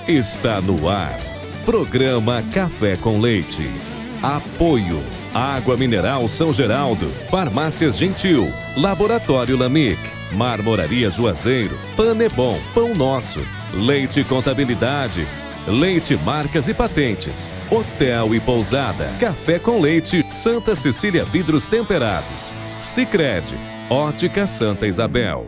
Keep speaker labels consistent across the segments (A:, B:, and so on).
A: Está no ar. Programa Café com Leite. Apoio. Água Mineral São Geraldo. Farmácias Gentil. Laboratório Lamic. Marmoraria Juazeiro. Panebon. Pão Nosso. Leite Contabilidade. Leite Marcas e Patentes. Hotel e Pousada. Café com Leite. Santa Cecília Vidros Temperados. Sicredi. Ótica Santa Isabel.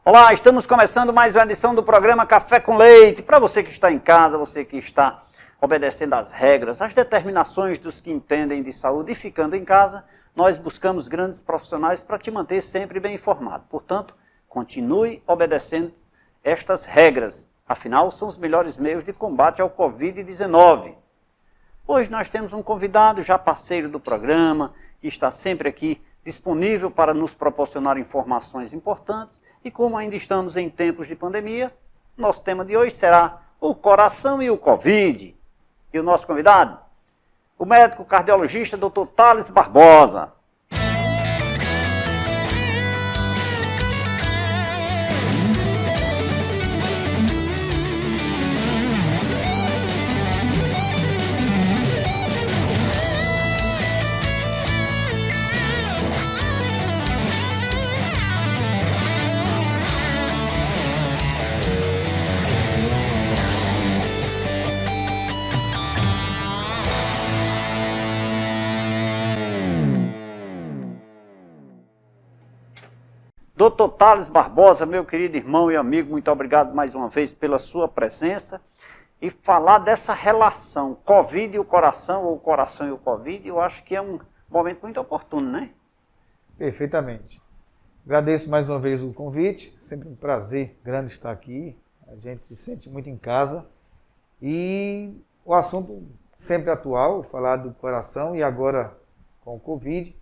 B: Olá, estamos começando mais uma edição do programa Café com Leite. Para você que está em casa, você que está obedecendo às regras, às determinações dos que entendem de saúde e ficando em casa, nós buscamos grandes profissionais para te manter sempre bem informado. Portanto, continue obedecendo estas regras. Afinal, são os melhores meios de combate ao Covid-19. Hoje nós temos um convidado, já parceiro do programa, que está sempre aqui disponível para nos proporcionar informações importantes. E como ainda estamos em tempos de pandemia, nosso tema de hoje será o coração e o Covid. E o nosso convidado, o médico cardiologista Dr. Thales Barbosa. Dr. Thales Barbosa, meu querido irmão e amigo, muito obrigado mais uma vez pela sua presença. E falar dessa relação Covid e o coração, ou o coração e o Covid, eu acho que é um momento muito oportuno, né?
C: Perfeitamente. Agradeço mais uma vez o convite, sempre um prazer grande estar aqui. A gente se sente muito em casa. E o assunto sempre atual, falar do coração e agora com o Covid,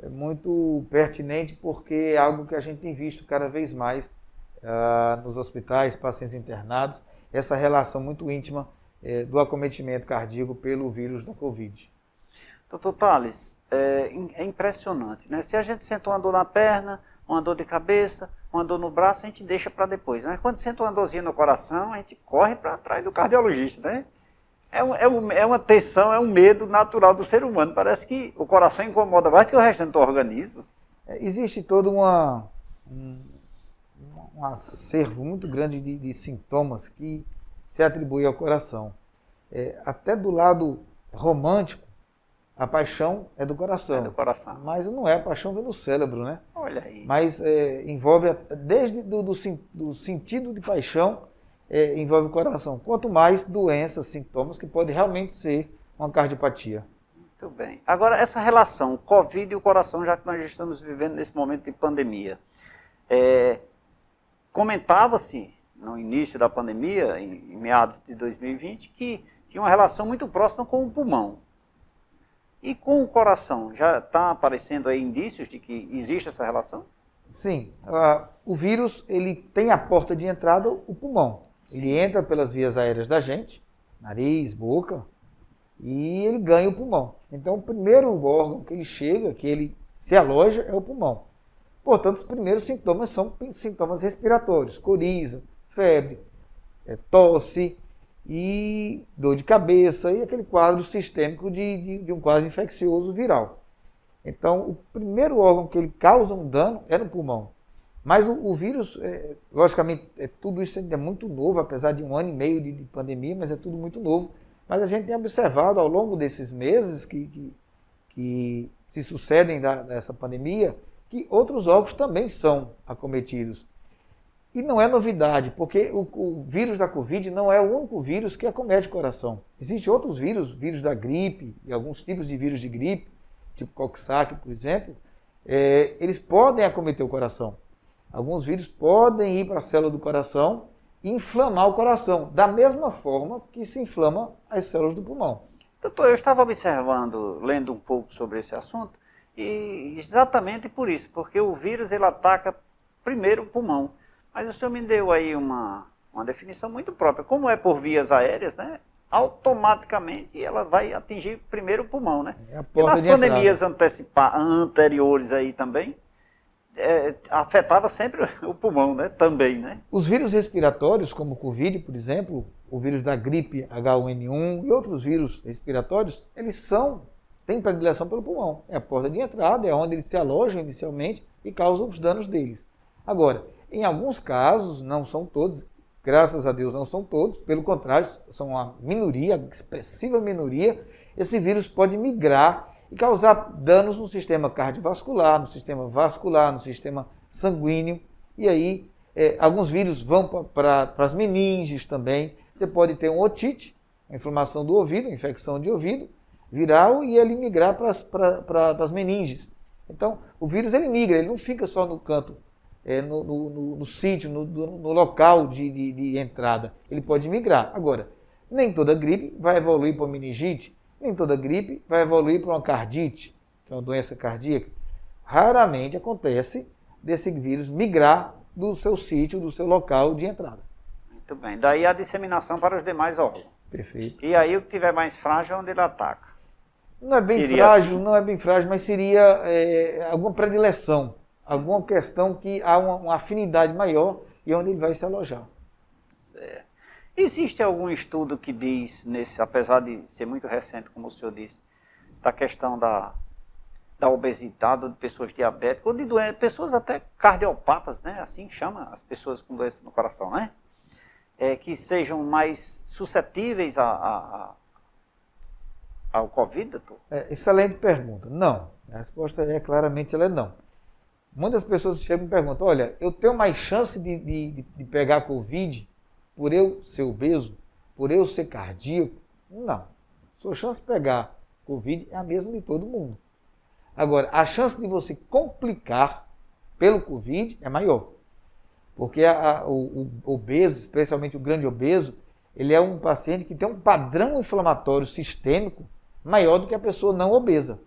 C: é muito pertinente porque é algo que a gente tem visto cada vez mais nos hospitais, pacientes internados, essa relação muito íntima do acometimento cardíaco pelo vírus da Covid.
B: Doutor Thales, é impressionante, né? Se a gente sente uma dor na perna, uma dor de cabeça, uma dor no braço, a gente deixa para depois, né? Quando sente uma dorzinha no coração, a gente corre para trás do cardiologista, né? É uma tensão, é um medo natural do ser humano. Parece que o coração incomoda mais que o restante do organismo.
C: Existe todo um acervo muito grande de sintomas que se atribui ao coração. Até do lado romântico, a paixão é do coração.
B: É do coração.
C: Mas não é, a paixão vem do cérebro, né?
B: Olha aí.
C: Mas envolve, desde do sentido de paixão, envolve o coração. Quanto mais doenças, sintomas, que pode realmente ser uma cardiopatia.
B: Muito bem. Agora, essa relação, o Covid e o coração, já que nós estamos vivendo nesse momento de pandemia, comentava-se no início da pandemia, em meados de 2020, que tinha uma relação muito próxima com o pulmão. E com o coração, já está aparecendo aí indícios de que existe essa relação?
C: Sim. O vírus, ele tem a porta de entrada, o pulmão. Sim. Ele entra pelas vias aéreas da gente, nariz, boca, e ele ganha o pulmão. Então, o primeiro órgão que ele chega, que ele se aloja, é o pulmão. Portanto, os primeiros sintomas são sintomas respiratórios, coriza, febre, tosse e dor de cabeça e aquele quadro sistêmico de um quadro infeccioso viral. Então, o primeiro órgão que ele causa um dano é no pulmão. Mas o vírus, logicamente, tudo isso ainda é muito novo, apesar de 1 ano e meio de pandemia, mas é tudo muito novo. Mas a gente tem observado ao longo desses meses que se sucedem dessa pandemia, que outros órgãos também são acometidos. E não é novidade, porque o vírus da Covid não é o único vírus que acomete o coração. Existem outros vírus da gripe, e alguns tipos de vírus de gripe, tipo Coxsackie, por exemplo, eles podem acometer o coração. Alguns vírus podem ir para a célula do coração e inflamar o coração, da mesma forma que se inflama as células do pulmão.
B: Doutor, eu estava observando, lendo um pouco sobre esse assunto, e exatamente por isso, porque o vírus ele ataca primeiro o pulmão. Mas o senhor me deu aí uma definição muito própria. Como é por vias aéreas, né? Automaticamente ela vai atingir primeiro o pulmão, né? E nas pandemias anteriores aí também, afetava sempre o pulmão, né? Também, né?
C: Os vírus respiratórios, como o Covid, por exemplo, o vírus da gripe H1N1 e outros vírus respiratórios, eles têm predileção pelo pulmão. É a porta de entrada, é onde eles se alojam inicialmente e causam os danos deles. Agora, em alguns casos, não são todos, graças a Deus não são todos, pelo contrário, são uma minoria, expressiva minoria, esse vírus pode migrar e causar danos no sistema cardiovascular, no sistema vascular, no sistema sanguíneo. E aí, alguns vírus vão para as meninges também. Você pode ter um otite, uma inflamação do ouvido, uma infecção de ouvido viral, e ele migrar para as meninges. Então, o vírus ele migra, ele não fica só no canto, no sítio, no local de entrada. Ele pode migrar. Agora, nem toda gripe vai evoluir para meningite, nem toda gripe vai evoluir para uma cardite, que é uma doença cardíaca. Raramente acontece desse vírus migrar do seu sítio, do seu local de entrada.
B: Muito bem. Daí a disseminação para os demais órgãos.
C: Perfeito.
B: E aí o que tiver mais frágil é onde ele ataca.
C: Não é bem
B: Seria
C: frágil,
B: assim?
C: não é bem frágil, mas seria alguma predileção, alguma questão que há uma afinidade maior e onde ele vai se alojar.
B: Certo. Existe algum estudo que diz, apesar de ser muito recente, como o senhor disse, da questão da obesidade, ou de pessoas diabéticas, ou de pessoas até cardiopatas, né? Assim chama as pessoas com doença no coração, né? Que sejam mais suscetíveis ao Covid, doutor?
C: Excelente pergunta. Não. A resposta claramente ela é não. Muitas pessoas chegam e perguntam, olha, eu tenho mais chance de pegar Covid por eu ser obeso, por eu ser cardíaco? Não. Sua chance de pegar Covid é a mesma de todo mundo. Agora, a chance de você complicar pelo Covid é maior. Porque o obeso, especialmente o grande obeso, ele é um paciente que tem um padrão inflamatório sistêmico maior do que a pessoa não obesa.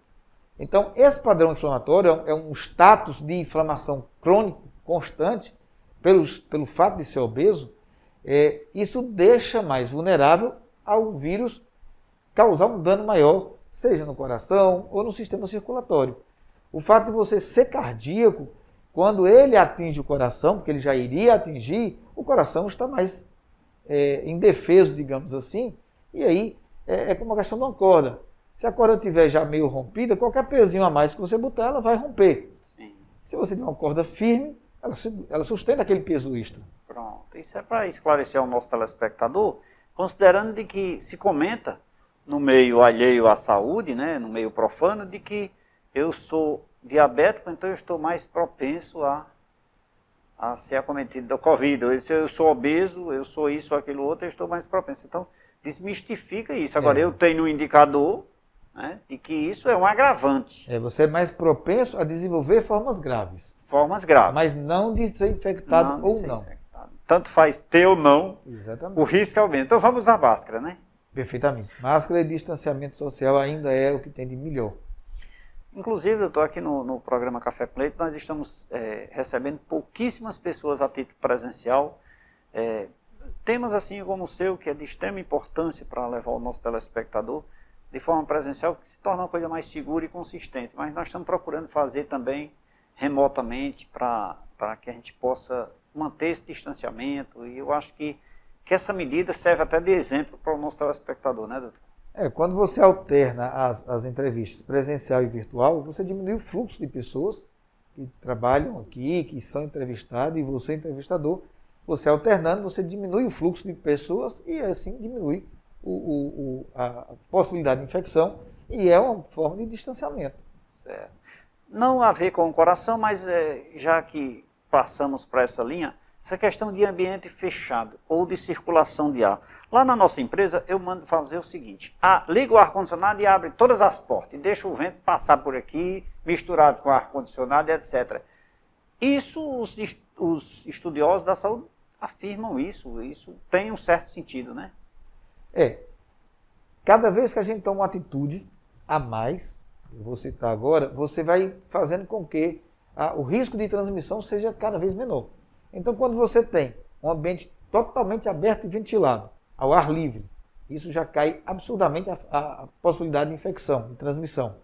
C: Então, esse padrão inflamatório é um status de inflamação crônico constante, pelo fato de ser obeso, isso deixa mais vulnerável ao vírus causar um dano maior, seja no coração ou no sistema circulatório. O fato de você ser cardíaco, quando ele atinge o coração, porque ele já iria atingir, o coração está mais indefeso, digamos assim, e aí é como a questão de uma corda. Se a corda estiver já meio rompida, qualquer pezinho a mais que você botar, ela vai romper.
B: Sim.
C: Se você tiver uma corda firme, ela sustenta aquele peso extra.
B: Pronto. Isso é para esclarecer ao nosso telespectador, considerando de que se comenta no meio alheio à saúde, né, no meio profano, de que eu sou diabético, então eu estou mais propenso a ser acometido da Covid. Se eu sou obeso, eu sou isso ou aquilo outro, eu estou mais propenso. Então, desmistifica isso. Agora, eu tenho um indicador, né, de que isso é um agravante.
C: Você é mais propenso a desenvolver formas graves.
B: Formas graves.
C: Mas não de ser infectado ou não.
B: Tanto faz ter ou não,
C: exatamente,
B: o risco aumenta. Então vamos usar máscara, né?
C: Perfeitamente. Máscara e distanciamento social ainda é o que tem de melhor.
B: Inclusive, eu estou aqui no programa Café com Leite, nós estamos recebendo pouquíssimas pessoas a título presencial. Temas assim como o seu, que é de extrema importância para levar o nosso telespectador de forma presencial, que se torna uma coisa mais segura e consistente. Mas nós estamos procurando fazer também remotamente para que a gente possa manter esse distanciamento. E eu acho que essa medida serve até de exemplo para o nosso telespectador, né, doutor?
C: Quando você alterna as entrevistas presencial e virtual, você diminui o fluxo de pessoas que trabalham aqui, que são entrevistadas, e você, entrevistador, você alternando, você diminui o fluxo de pessoas e assim diminui a possibilidade de infecção, e é uma forma de distanciamento.
B: Certo. Não a ver com o coração, mas já que passamos para essa linha, essa questão de ambiente fechado ou de circulação de ar. Lá na nossa empresa, eu mando fazer o seguinte, liga o ar-condicionado e abre todas as portas, e deixa o vento passar por aqui, misturado com o ar-condicionado, etc. Isso, os estudiosos da saúde afirmam isso tem um certo sentido, né?
C: Cada vez que a gente toma uma atitude a mais, eu vou citar agora, você vai fazendo com que o risco de transmissão seja cada vez menor. Então, quando você tem um ambiente totalmente aberto e ventilado, ao ar livre, isso já cai absurdamente a possibilidade de infecção, de transmissão.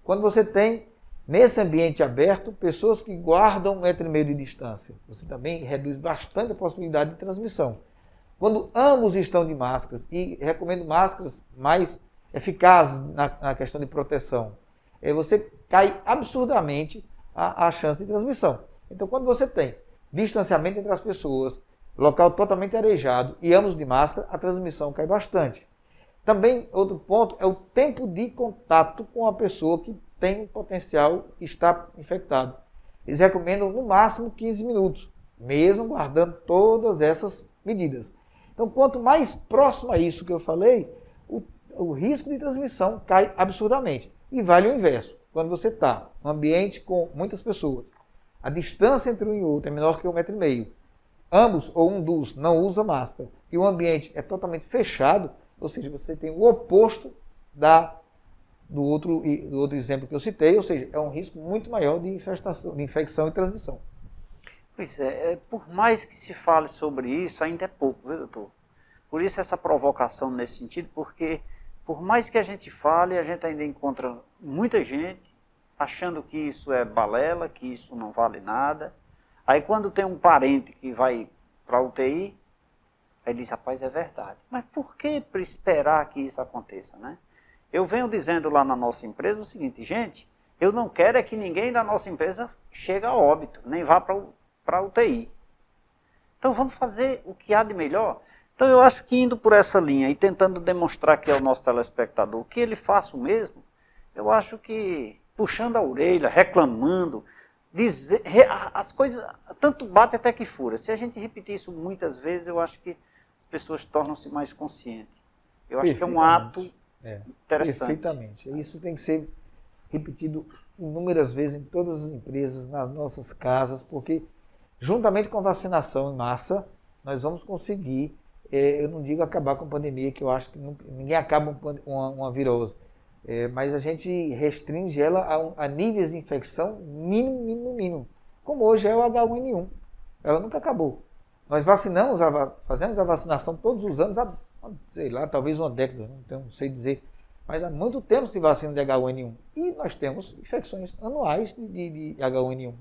C: Quando você tem Nesse ambiente aberto, pessoas que guardam 1,5 m de distância. Você também reduz bastante a possibilidade de transmissão. Quando ambos estão de máscaras, e recomendo máscaras mais eficazes na questão de proteção, você cai absurdamente a chance de transmissão. Então, quando você tem distanciamento entre as pessoas, local totalmente arejado e ambos de máscara, a transmissão cai bastante. Também, outro ponto, é o tempo de contato com a pessoa que tem o potencial de estar infectado. Eles recomendam no máximo 15 minutos, mesmo guardando todas essas medidas. Então, quanto mais próximo a isso que eu falei, o risco de transmissão cai absurdamente. E vale o inverso. Quando você está num ambiente com muitas pessoas, a distância entre um e outro é menor que 1,5 m, ambos ou um dos não usa máscara, e o ambiente é totalmente fechado, ou seja, você tem o oposto do outro exemplo que eu citei, ou seja, é um risco muito maior de infecção e transmissão.
B: Pois é, por mais que se fale sobre isso, ainda é pouco, viu, doutor? Por isso essa provocação nesse sentido, porque por mais que a gente fale, a gente ainda encontra muita gente achando que isso é balela, que isso não vale nada. Aí quando tem um parente que vai para a UTI, aí diz, rapaz, é verdade. Mas por que esperar que isso aconteça, né? Eu venho dizendo lá na nossa empresa o seguinte, gente, eu não quero é que ninguém da nossa empresa chegue a óbito, nem vá para a UTI. Então vamos fazer o que há de melhor. Então eu acho que indo por essa linha e tentando demonstrar aqui ao nosso telespectador que ele faça o mesmo, eu acho que puxando a orelha, reclamando, as coisas, tanto bate até que fura. Se a gente repetir isso muitas vezes, eu acho que as pessoas tornam-se mais conscientes. Eu acho que é um ato interessante.
C: Perfeitamente. Isso tem que ser repetido inúmeras vezes em todas as empresas, nas nossas casas, porque juntamente com a vacinação em massa, nós vamos conseguir, eu não digo acabar com a pandemia, que eu acho que ninguém acaba uma virose, mas a gente restringe ela a níveis de infecção mínimo, como hoje é o H1N1. Ela nunca acabou. Nós fazemos a vacinação todos os anos, sei lá, talvez uma década, não sei dizer, mas há muito tempo se vacina de H1N1. E nós temos infecções anuais de H1N1.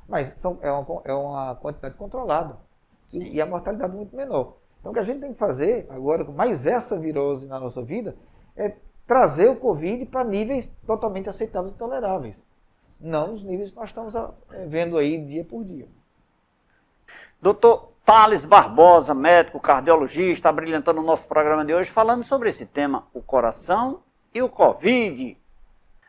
C: Mas é uma quantidade controlada. E a mortalidade é muito menor. Então o que a gente tem que fazer agora, com mais essa virose na nossa vida, é trazer o Covid para níveis totalmente aceitáveis e toleráveis. Não nos níveis que nós estamos vendo aí dia por dia.
B: Doutor Thales Barbosa, médico cardiologista, brilhantando o nosso programa de hoje, falando sobre esse tema, o coração e o Covid.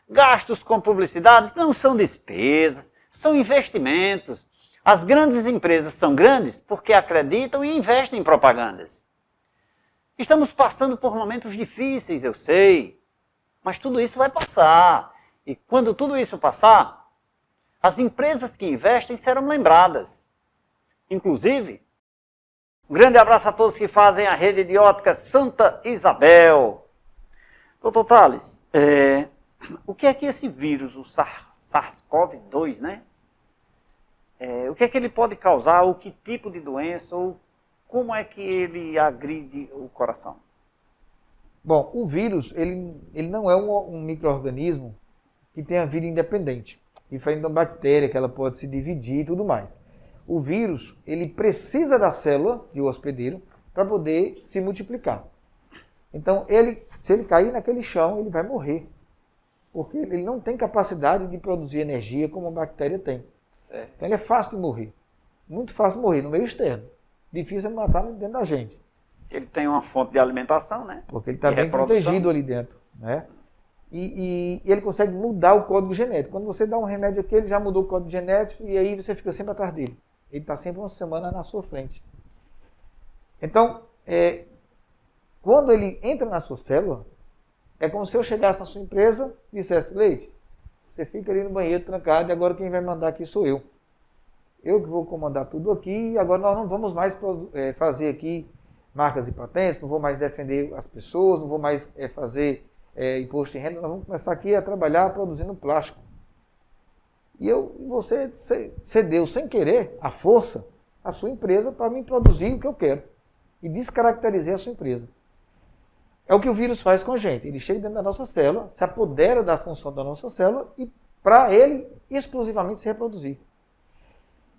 B: Gastos com publicidades não são despesas, são investimentos. As grandes empresas são grandes porque acreditam e investem em propagandas. Estamos passando por momentos difíceis, eu sei, mas tudo isso vai passar. E quando tudo isso passar, as empresas que investem serão lembradas. Inclusive, um grande abraço a todos que fazem a rede de óticas Santa Isabel. Doutor Thales, o que é que esse vírus, o SARS-CoV-2, né? O que é que ele pode causar, ou que tipo de doença, ou como é que ele agride o coração?
C: Bom, o vírus, ele não é um micro-organismo que tenha vida independente, diferente da bactéria, que ela pode se dividir e tudo mais. O vírus, ele precisa da célula de hospedeiro para poder se multiplicar. Então, se ele cair naquele chão, ele vai morrer. Porque ele não tem capacidade de produzir energia como a bactéria tem.
B: Certo.
C: Então, ele é fácil de morrer. Muito fácil de morrer no meio externo. Difícil é matar dentro da gente.
B: Ele tem uma fonte de alimentação, né?
C: Porque ele está bem protegido ali dentro, né? E ele consegue mudar o código genético. Quando você dá um remédio aqui, ele já mudou o código genético e aí você fica sempre atrás dele. Ele está sempre uma semana na sua frente. Então, quando ele entra na sua célula, é como se eu chegasse na sua empresa e dissesse, Leite, você fica ali no banheiro trancado e agora quem vai mandar aqui sou eu. Eu que vou comandar tudo aqui e agora nós não vamos mais fazer aqui marcas e patentes, não vou mais defender as pessoas, não vou mais fazer imposto de renda, nós vamos começar aqui a trabalhar produzindo plástico. E você cedeu sem querer a força à sua empresa para me produzir o que eu quero. E descaracterizei a sua empresa. É o que o vírus faz com a gente. Ele chega dentro da nossa célula, se apodera da função da nossa célula e para ele exclusivamente se reproduzir.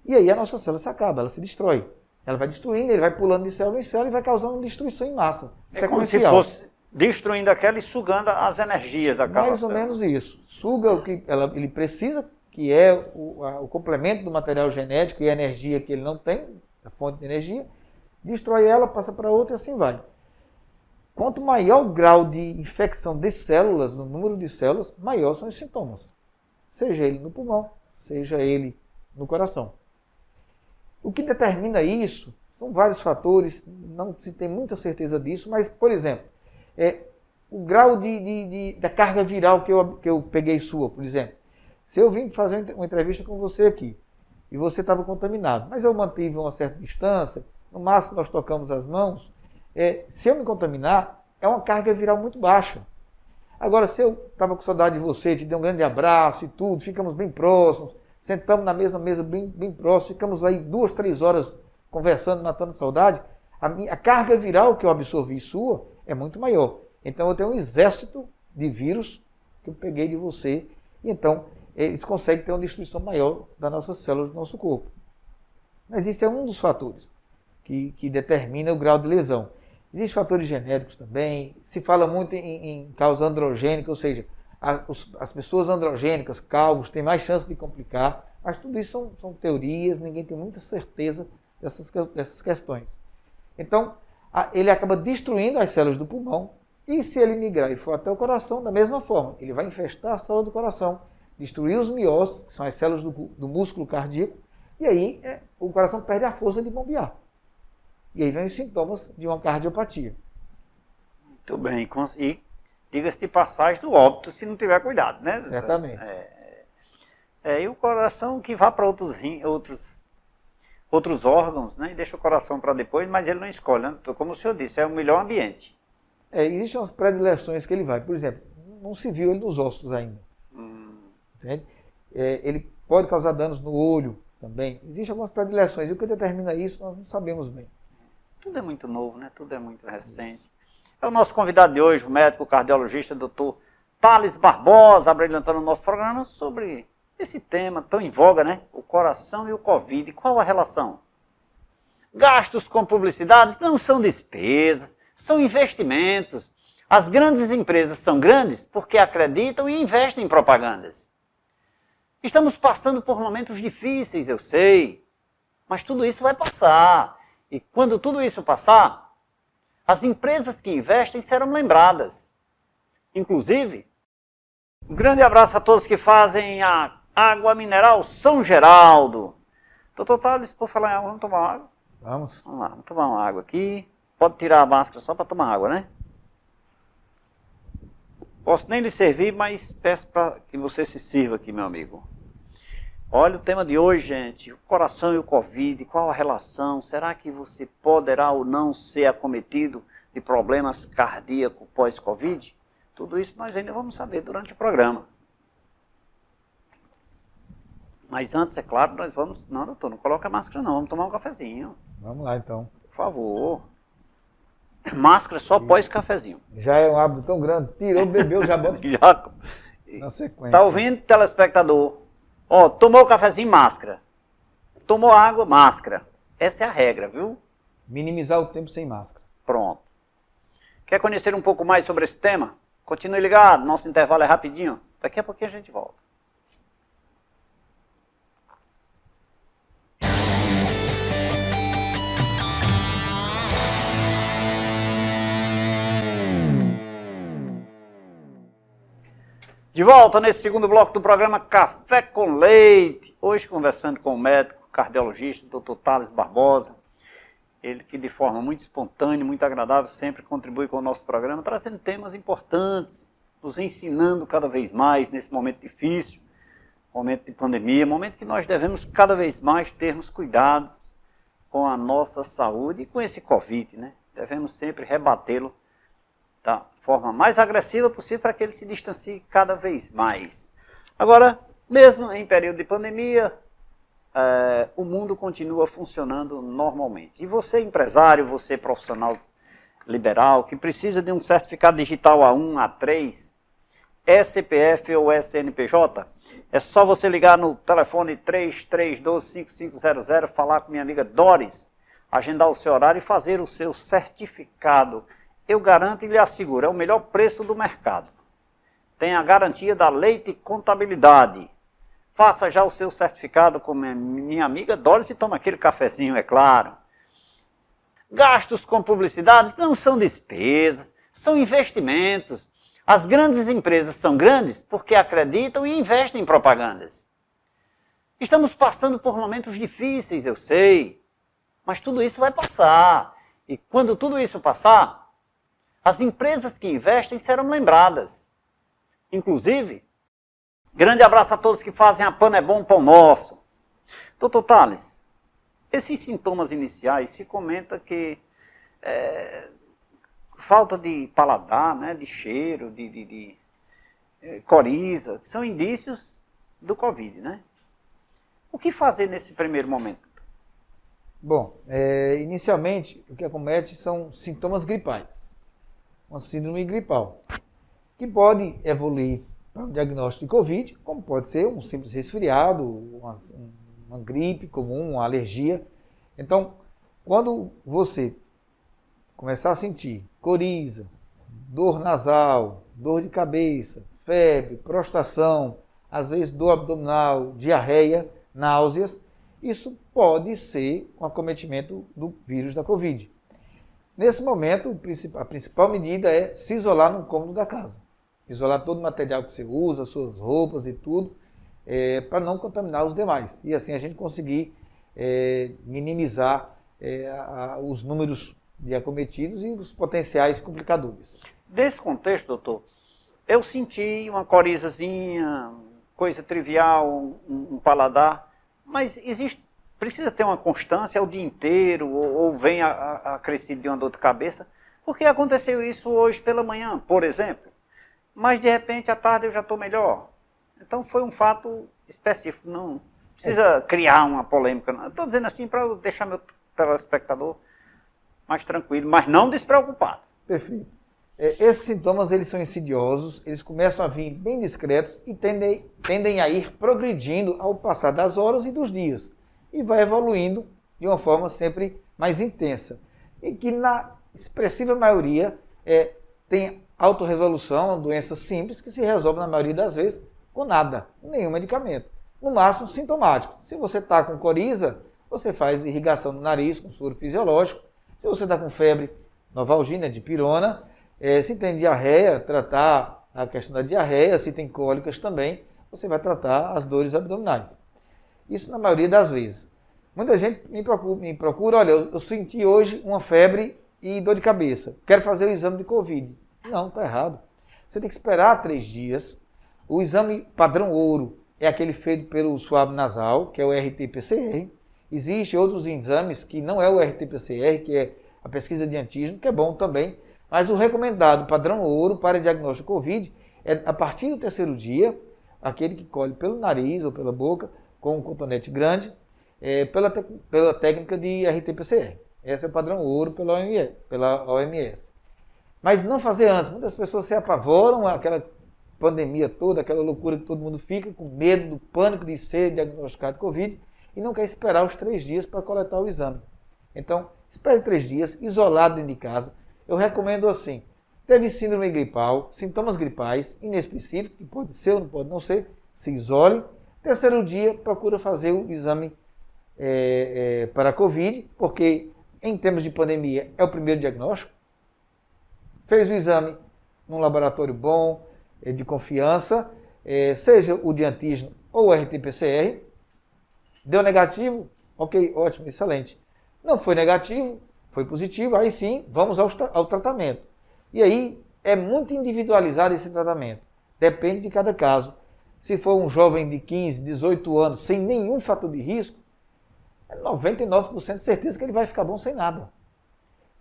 C: E aí a nossa célula se acaba, ela se destrói. Ela vai destruindo, ele vai pulando de célula em célula e vai causando destruição em massa.
B: É como se fosse destruindo aquela e sugando as energias daquela
C: mais ou menos isso. Suga o que ele precisa, que é o complemento do material genético e a energia que ele não tem, a fonte de energia, destrói ela, passa para outra e assim vai. Quanto maior o grau de infecção de células, no número de células, maior são os sintomas. Seja ele no pulmão, seja ele no coração. O que determina isso são vários fatores, não se tem muita certeza disso, mas, por exemplo, o grau da carga viral que eu peguei sua, por exemplo. Se eu vim fazer uma entrevista com você aqui, e você estava contaminado, mas eu mantive uma certa distância, no máximo nós tocamos as mãos, se eu me contaminar, é uma carga viral muito baixa. Agora, se eu estava com saudade de você, te dei um grande abraço e tudo, ficamos bem próximos, sentamos na mesma mesa bem próximos, ficamos aí 2, 3 horas conversando, matando saudade, a carga viral que eu absorvi sua é muito maior. Então eu tenho um exército de vírus que eu peguei de você, e então eles conseguem ter uma destruição maior das nossas células do nosso corpo. Mas isso é um dos fatores que determina o grau de lesão. Existem fatores genéticos também, se fala muito em causa androgênica, ou seja, as pessoas androgênicas, calvos, têm mais chance de complicar, mas tudo isso são teorias, ninguém tem muita certeza dessas questões. Então, ele acaba destruindo as células do pulmão, e se ele migrar e for até o coração, da mesma forma, ele vai infestar a célula do coração, destruir os miócitos, que são as células do músculo cardíaco, e aí o coração perde a força de bombear. E aí vem os sintomas de uma cardiopatia.
B: Muito bem. E diga-se de passagem do óbito, se não tiver cuidado, né?
C: Certamente.
B: E o coração que vá para outros órgãos, né? E deixa o coração para depois, mas ele não escolhe, né? Como o senhor disse, é o melhor ambiente.
C: Existem umas predileções que ele vai. Por exemplo, não se viu ele nos ossos ainda. Entende? Ele pode causar danos no olho também. Existem algumas predileções. E o que determina isso, nós não sabemos bem.
B: Tudo é muito novo, né? Tudo é muito recente. É o nosso convidado de hoje, o médico cardiologista, Dr. Thales Barbosa, abrilhantando o nosso programa sobre esse tema tão em voga, né? O coração e o Covid. Qual a relação? Gastos com publicidades não são despesas, são investimentos. As grandes empresas são grandes porque acreditam e investem em propagandas. Estamos passando por momentos difíceis, eu sei, mas tudo isso vai passar. E quando tudo isso passar, as empresas que investem serão lembradas. Inclusive, um grande abraço a todos que fazem a água mineral São Geraldo. Doutor Thales, por falar em água, vamos tomar água?
C: Vamos.
B: Vamos lá, vamos tomar uma água aqui. Pode tirar a máscara só para tomar água, né? Posso nem lhe servir, mas peço para que você se sirva aqui, meu amigo. Olha o tema de hoje, gente. O coração e o Covid, qual a relação? Será que você poderá ou não ser acometido de problemas cardíacos pós-Covid? Tudo isso nós ainda vamos saber durante o programa. Mas antes, é claro, nós vamos... Não, doutor, não coloca máscara não, vamos tomar um cafezinho.
C: Vamos lá, então.
B: Por favor. Máscara só pós-cafezinho.
C: Já é um hábito tão grande. Tirou, bebeu, já bota
B: Já.
C: na sequência.
B: Tá ouvindo, telespectador? Ó, tomou cafezinho, máscara. Tomou água, máscara. Essa é a regra, viu?
C: Minimizar o tempo sem máscara.
B: Pronto. Quer conhecer um pouco mais sobre esse tema? Continue ligado, nosso intervalo é rapidinho. Daqui a pouquinho a gente volta. De volta nesse segundo bloco do programa Café com Leite. Hoje conversando com o médico cardiologista, Dr. Thales Barbosa. Ele que de forma muito espontânea, muito agradável, sempre contribui com o nosso programa, trazendo temas importantes, nos ensinando cada vez mais nesse momento difícil, momento de pandemia, momento que nós devemos cada vez mais termos cuidados com a nossa saúde e com esse Covid, né? Devemos sempre rebatê-lo da forma mais agressiva possível para que ele se distancie cada vez mais. Agora, mesmo em período de pandemia, o mundo continua funcionando normalmente. E você, empresário, você profissional liberal, que precisa de um certificado digital A1, A3, CPF ou CNPJ, É só você ligar no telefone 3312-5500, falar com minha amiga Doris, agendar o seu horário e fazer o seu certificado. Eu garanto e lhe asseguro, é o melhor preço do mercado. Tem a garantia da Leite Contabilidade. Faça já o seu certificado com minha amiga Doris e toma aquele cafezinho, é claro. Gastos com publicidades não são despesas, são investimentos. As grandes empresas são grandes porque acreditam e investem em propagandas. Estamos passando por momentos difíceis, eu sei, mas tudo isso vai passar. E quando tudo isso passar, as empresas que investem serão lembradas. Inclusive, grande abraço a todos que fazem a Pano é Bom Pão Nosso. Doutor Tales, esses sintomas iniciais se comenta que falta de paladar, né, de cheiro, de coriza, são indícios do Covid, né? O que fazer nesse primeiro momento?
C: Bom, inicialmente o que acomete são sintomas gripais, uma síndrome gripal, que pode evoluir para um diagnóstico de Covid, como pode ser um simples resfriado, uma gripe comum, uma alergia. Então, quando você começar a sentir coriza, dor nasal, dor de cabeça, febre, prostração, às vezes dor abdominal, diarreia, náuseas, isso pode ser um acometimento do vírus da Covid. Nesse momento, a principal medida é se isolar no cômodo da casa. Isolar todo o material que você usa, suas roupas e tudo, para não contaminar os demais. E assim a gente conseguir minimizar os números de acometidos e os potenciais complicadores.
B: Desse contexto, doutor, eu senti uma corizazinha, coisa trivial, um paladar, mas precisa ter uma constância o dia inteiro, ou vem acrescido de uma dor de cabeça, porque aconteceu isso hoje pela manhã, por exemplo, mas de repente à tarde eu já estou melhor. Então foi um fato específico, não precisa criar uma polêmica. Estou dizendo assim para deixar meu telespectador mais tranquilo, mas não despreocupado.
C: Perfeito. Esses sintomas eles são insidiosos, eles começam a vir bem discretos e tendem a ir progredindo ao passar das horas e dos dias. E vai evoluindo de uma forma sempre mais intensa. E que na expressiva maioria tem autorresolução, doenças simples que se resolvem na maioria das vezes com nada, com nenhum medicamento. No máximo sintomático. Se você está com coriza, você faz irrigação no nariz com soro fisiológico. Se você está com febre, Novalgina, dipirona. Se tem diarreia, tratar a questão da diarreia. Se tem cólicas também, você vai tratar as dores abdominais. Isso na maioria das vezes. Muita gente me procura, olha, eu senti hoje uma febre e dor de cabeça. Quero fazer o exame de Covid. Não, está errado. Você tem que esperar 3 dias. O exame padrão ouro é aquele feito pelo suave nasal, que é o RT-PCR. Existem outros exames que não é o RT-PCR, que é a pesquisa de antígeno, que é bom também. Mas o recomendado padrão ouro para diagnóstico de Covid é a partir do 3º dia, aquele que colhe pelo nariz ou pela boca, com um cotonete grande, pela técnica de RT-PCR. Esse é o padrão ouro pela OMS. Mas não fazer antes. Muitas pessoas se apavoram, aquela pandemia toda, aquela loucura que todo mundo fica, com medo, do pânico de ser diagnosticado de Covid, e não quer esperar os 3 dias para coletar o exame. Então, espere 3 dias, isolado dentro de casa. Eu recomendo assim, teve síndrome gripal, sintomas gripais, inespecíficos, que pode ser ou não pode não ser, se isole. 3º dia, procura fazer o exame para a Covid, porque em termos de pandemia é o primeiro diagnóstico. Fez o exame num laboratório bom, de confiança, seja o de antígeno ou o RT-PCR. Deu negativo? Ok, ótimo, excelente. Não foi negativo, foi positivo, aí sim, vamos ao tratamento. E aí, é muito individualizado esse tratamento. Depende de cada caso. Se for um jovem de 15, 18 anos, sem nenhum fator de risco, é 99% de certeza que ele vai ficar bom sem nada.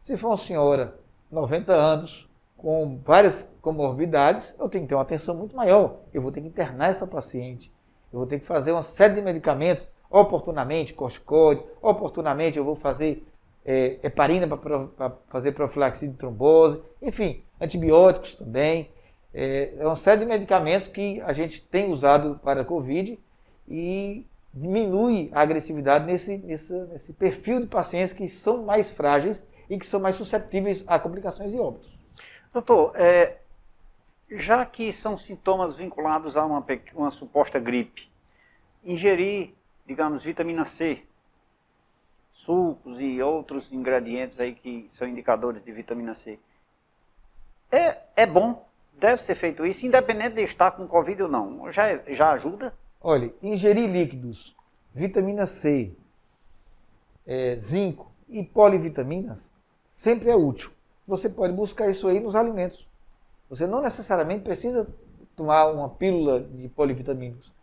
C: Se for uma senhora, 90 anos, com várias comorbidades, eu tenho que ter uma atenção muito maior. Eu vou ter que internar essa paciente. Eu vou ter que fazer uma série de medicamentos, oportunamente, corticoide, oportunamente eu vou fazer heparina para fazer profilaxia de trombose, enfim, antibióticos também. É uma série de medicamentos que a gente tem usado para a Covid e diminui a agressividade nesse perfil de pacientes que são mais frágeis e que são mais susceptíveis a complicações e óbitos.
B: Doutor, já que são sintomas vinculados a uma suposta gripe, ingerir, digamos, vitamina C, sucos e outros ingredientes aí que são indicadores de vitamina C, é bom, deve ser feito isso, independente de estar com Covid ou não, já ajuda?
C: Olha, ingerir líquidos, vitamina C, zinco e polivitaminas sempre é útil. Você pode buscar isso aí nos alimentos. Você não necessariamente precisa tomar uma pílula de polivitamínicos.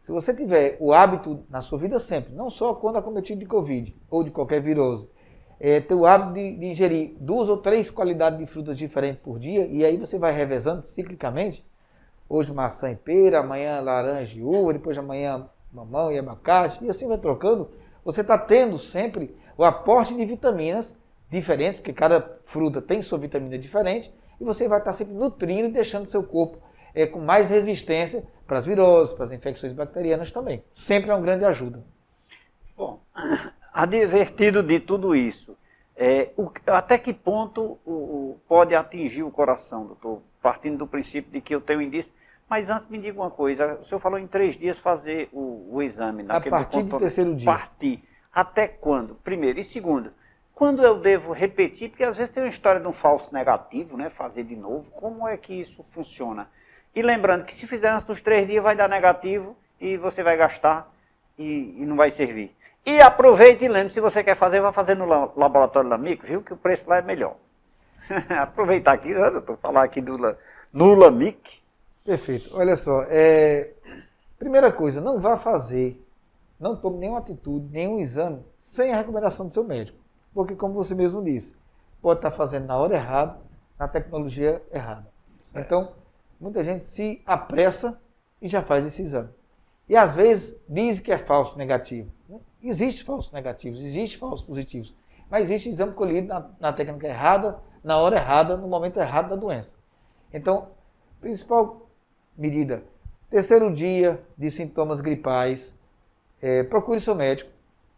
C: Se você tiver o hábito na sua vida sempre, não só quando acometido de Covid ou de qualquer virose, ter o hábito de ingerir 2 ou 3 qualidades de frutas diferentes por dia, e aí você vai revezando ciclicamente, hoje maçã e pera, amanhã laranja e uva, depois de amanhã mamão e abacate, e assim vai trocando, você está tendo sempre o aporte de vitaminas diferentes, porque cada fruta tem sua vitamina diferente, e você vai estar sempre nutrindo e deixando seu corpo com mais resistência para as viroses, para as infecções bacterianas também. Sempre é uma grande ajuda.
B: Bom, advertido de tudo isso, até que ponto pode atingir o coração, doutor? Partindo do princípio de que eu tenho indício. Mas antes me diga uma coisa, o senhor falou em 3 dias fazer o exame.
C: A partir do terceiro dia.
B: Partir. Até quando? Primeiro. E segundo, quando eu devo repetir? Porque às vezes tem uma história de um falso negativo, né? Fazer de novo. Como é que isso funciona? E lembrando que se fizer antes dos 3 dias vai dar negativo e você vai gastar e não vai servir. E aproveite e lembre, se você quer fazer, vai fazer no laboratório Lamic, viu? Que o preço lá é melhor. Aproveitar aqui, doutor, falar aqui no Lamic.
C: Perfeito. Olha só, primeira coisa, não vá fazer, não tome nenhuma atitude, nenhum exame sem a recomendação do seu médico. Porque, como você mesmo disse, pode estar fazendo na hora errada, na tecnologia errada. Certo. Então, muita gente se apressa e já faz esse exame. E às vezes diz que é falso negativo. Existe falsos negativos, existe falsos positivos. Mas existe exame colhido na técnica errada, na hora errada, no momento errado da doença. Então, principal medida, terceiro dia de sintomas gripais, procure seu médico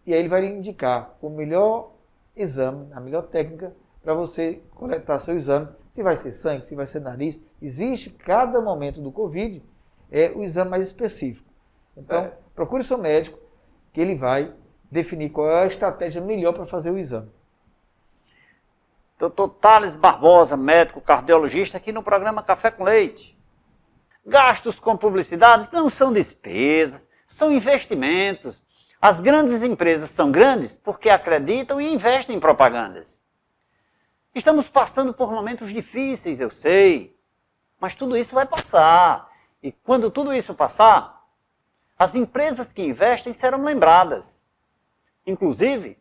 C: e aí ele vai lhe indicar o melhor exame, a melhor técnica para você coletar seu exame, se vai ser sangue, se vai ser nariz. Existe, cada momento do Covid, o exame mais específico. Então, procure seu médico, que ele vai definir qual é a estratégia melhor para fazer o exame.
B: Dr. Thales Barbosa, médico cardiologista, aqui no programa Café com Leite. Gastos com publicidades não são despesas, são investimentos. As grandes empresas são grandes porque acreditam e investem em propagandas. Estamos passando por momentos difíceis, eu sei, mas tudo isso vai passar. E quando tudo isso passar, as empresas que investem serão lembradas. Inclusive,